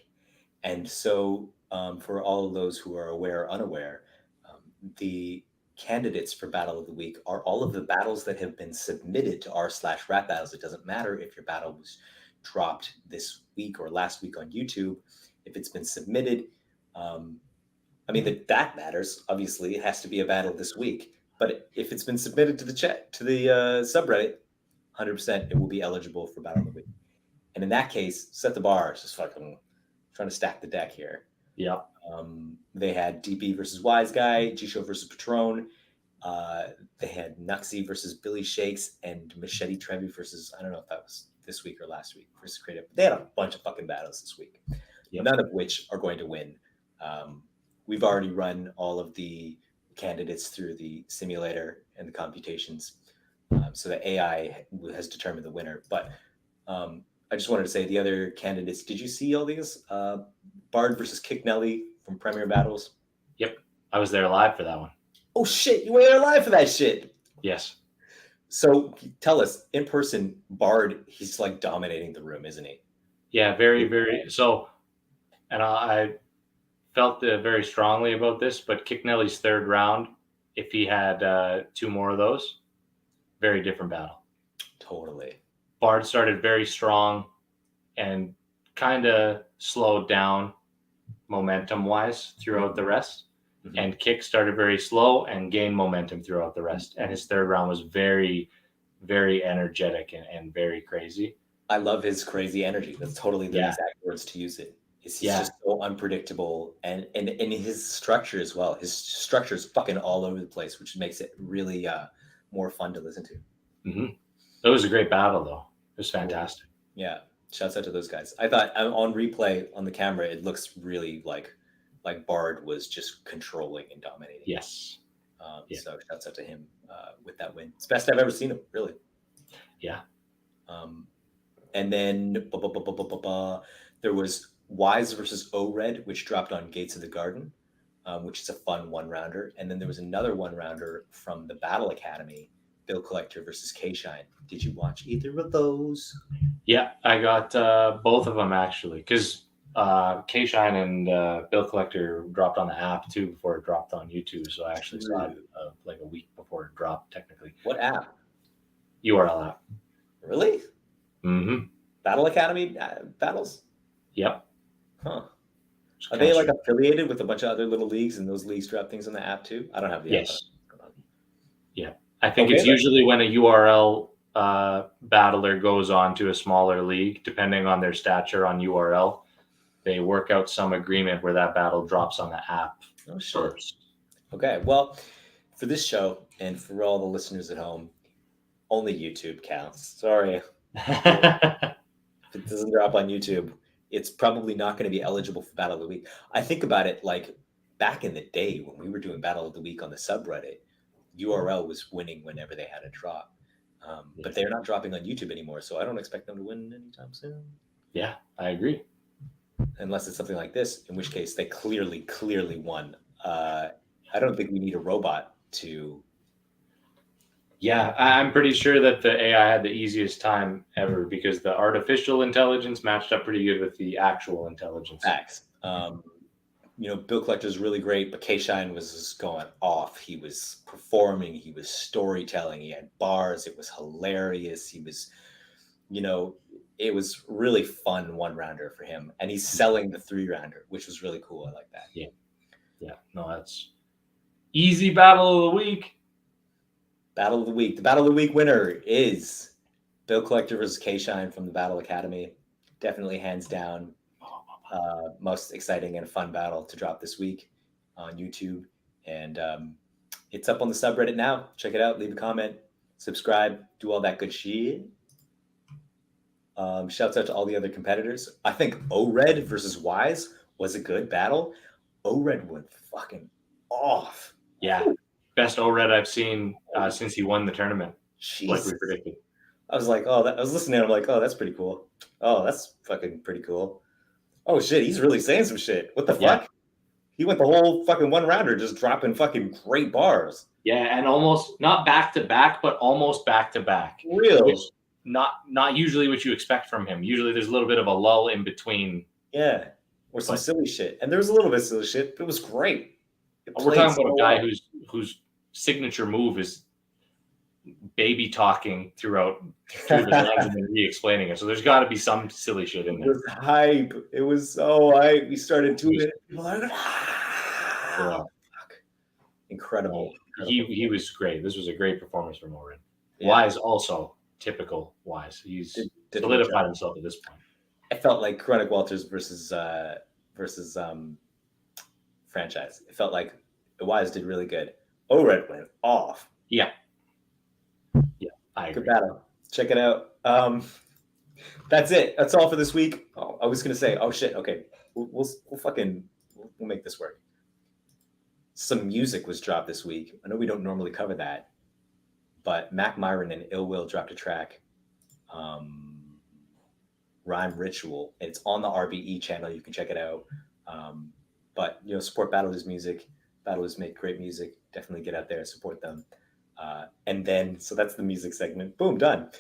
And so for all of those who are aware or unaware, the candidates for Battle of the Week are all of the battles that have been submitted to r/rap battles. It doesn't matter if your battle was dropped this week or last week on YouTube. If it's been submitted, that matters. Obviously, it has to be a battle this week. But if it's been submitted to the subreddit, 100% it will be eligible for Battle of the Week. And in that case, set the bar. Just fucking trying to stack the deck here. Yeah. They had DB versus Wise Guy, G-Show versus Patron. They had Nuxie versus Billy Shakes, and Machete Trevi versus, I don't know if that was this week or last week, versus Creative. They had a bunch of fucking battles this week, none of which are going to win. We've already run all of the candidates through the simulator and the computations. So the AI has determined the winner. But I just wanted to say the other candidates, did you see all these? Bard versus Kick Nelly from Premier Battles? Yep. I was there live for that one. Oh, shit. You were there live for that shit? Yes. So tell us, in person, Bard, he's like dominating the room, isn't he? Yeah, very, very. So, and I felt very strongly about this, but Kick Nelly's third round, if he had 2 more of those, very different battle. Totally. Bard started very strong and kind of slowed down momentum-wise throughout the rest. Mm-hmm. And Kick started very slow and gained momentum throughout the rest. And his third round was very, very energetic and very crazy. I love his crazy energy. That's totally the exact words to use it. He's just so unpredictable, and his structure as well. His structure is fucking all over the place, which makes it really more fun to listen to. Mm-hmm. It was a great battle, though. It was fantastic. Yeah, shouts out to those guys. I thought on replay on the camera, it looks really like Bard was just controlling and dominating. Yes. So shouts out to him with that win. It's the best I've ever seen him, really. Yeah. And then there was Wise versus O-Red, which dropped on Gates of the Garden, which is a fun 1-rounder. And then there was another 1-rounder from the Battle Academy, Bill Collector versus K-Shine. Did you watch either of those? Yeah, I got both of them, actually, because K-Shine and Bill Collector dropped on the app, too, before it dropped on YouTube. So I actually saw it like a week before it dropped, technically. What app? URL app. Really? Mm-hmm. Battle Academy battles? Yep. Huh. Are they like affiliated with a bunch of other little leagues, and those leagues drop things on the app too? I don't have the app. Yes. Yeah. I think it's usually when a URL battler goes on to a smaller league, depending on their stature on URL, they work out some agreement where that battle drops on the app first. Okay. Well, for this show and for all the listeners at home, only YouTube counts. Sorry. If it doesn't drop on YouTube, it's probably not going to be eligible for Battle of the Week. I think about it like back in the day when we were doing Battle of the Week on the subreddit, URL was winning whenever they had a drop. But they're not dropping on YouTube anymore, so I don't expect them to win anytime soon. Yeah, I agree. Unless it's something like this, in which case they clearly won. I don't think we need a robot to... Yeah, I'm pretty sure that the AI had the easiest time ever because the artificial intelligence matched up pretty good with the actual intelligence. Facts. Bill Collector's really great, but K-Shine was just going off. He was performing, he was storytelling, he had bars, it was hilarious. He was, it was really fun 1-rounder for him. And he's selling the 3-rounder, which was really cool. I like that. Yeah. Yeah. No, that's easy battle of the week. Battle of the week. The Battle of the Week winner is Bill Collector versus K-Shine from the Battle Academy. Definitely hands down. Most exciting and fun battle to drop this week on YouTube. And it's up on the subreddit now. Check it out. Leave a comment. Subscribe. Do all that good shit. Shouts out to all the other competitors. I think O-Red versus Wise was a good battle. O-Red went fucking off. Yeah. Best O-Red I've seen since he won the tournament. Jesus. Like we predicted. I was like, I was listening. I'm like, oh, that's pretty cool. Oh, that's fucking pretty cool. Oh shit, he's really saying some shit. What the fuck? He went the whole fucking 1-rounder just dropping fucking great bars. Yeah, and almost not back to back, but almost back to back. Real. Which not usually what you expect from him. Usually there's a little bit of a lull in between. Yeah. Or some silly shit. And there was a little bit of silly shit, but it was great. We're talking about a guy whose signature move is baby talking through the lines and then re-explaining it. So there's got to be some silly shit in there. It was hype. It was so hype. We started doing it. People are like, fuck. Incredible. He was great. This was a great performance from O-Red. Yeah. Wise also typical Wise. He's solidified himself at this point. I felt like Chronic Walters versus Franchise. It felt like Wise did really good. O-Red went off. Yeah. Yeah, I agree. Good battle. Check it out. That's it. That's all for this week. Oh, I was gonna say, oh shit. Okay, we'll make this work. Some music was dropped this week. I know we don't normally cover that, but Mac Myron and Ill Will dropped a track, Rhyme Ritual. It's on the RBE channel. You can check it out. But support Battlers music. Battlers make great music. Definitely get out there and support them. And then, so that's the music segment. Boom, done.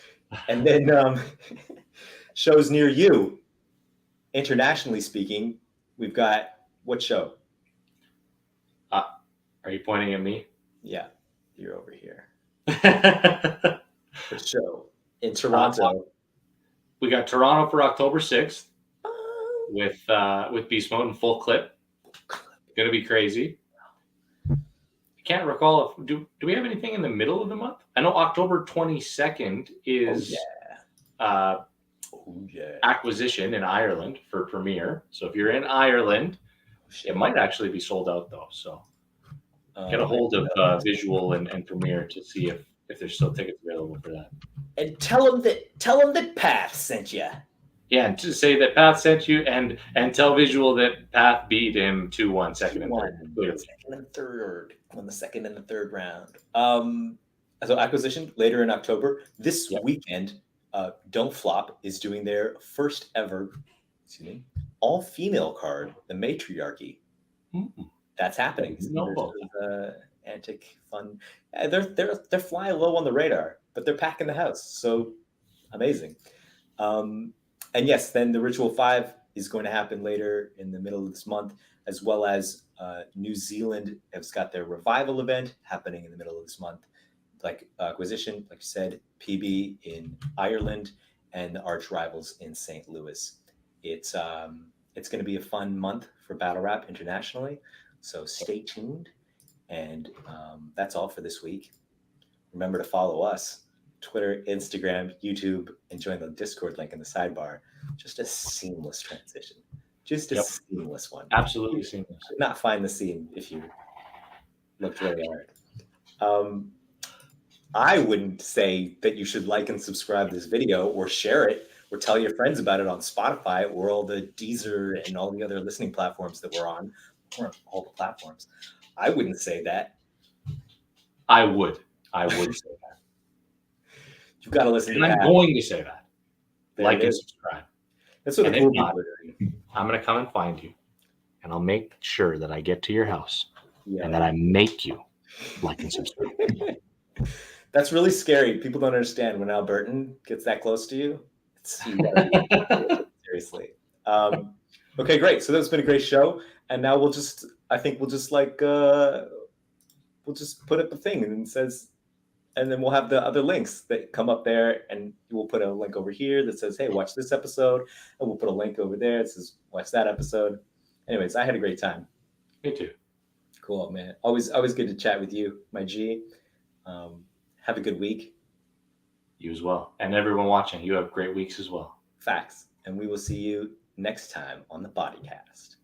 And then shows near you. Internationally speaking, we've got what show? Are you pointing at me? Yeah, you're over here. What show? In Toronto. We got Toronto for October 6th with Beast Mode and full clip. Gonna be crazy. I can't recall if do we have anything in the middle of the month? I know October 22nd is Acquisition in Ireland for Premiere. So if you're in Ireland, it might actually be sold out though. So get a hold of Visual and Premiere to see if there's still tickets available for that. And tell them that Path sent you. Yeah, and to say that Path sent you, and tell Visual that Path beat him 2-1, second and third. Second and third. Won the second and the third round. So Acquisition later in October. This weekend, Don't Flop is doing their first ever, all-female card, the Matriarchy. Mm-hmm. That's happening. Antic fun. They're flying low on the radar, but they're packing the house. So amazing. And yes, then the Ritual 5 is going to happen later in the middle of this month, as well as New Zealand has got their revival event happening in the middle of this month. Like Acquisition, like you said, PB in Ireland, and the Arch Rivals in St. Louis. It's going to be a fun month for Battlerap internationally. So stay tuned. And that's all for this week. Remember to follow us, Twitter, Instagram, YouTube, and join the Discord link in the sidebar. Just a seamless transition. Just a seamless one. Absolutely seamless. You could not find the seam if you looked really hard. I wouldn't say that you should like and subscribe to this video or share it or tell your friends about it on Spotify or all the Deezer and all the other listening platforms that we're on. Or all the platforms. I wouldn't say that. I would say that. You've got to listen to that. I'm going to say that. Like and subscribe. That's what the cool people are doing. I'm going to come and find you, and I'll make sure that I get to your house and that I make you like and subscribe. That's really scary. People don't understand when Albertan gets that close to you. Seriously. Okay, great. So that's been a great show, and now we'll just put up a thing and it says, and then we'll have the other links that come up there, and we'll put a link over here that says, hey, watch this episode, and we'll put a link over there that says, watch that episode. Anyways, I had a great time. Me too. Cool, man. Always good to chat with you, my G. Have a good week. You as well. And everyone watching, you have great weeks as well. Facts. And we will see you next time on the Bodycast.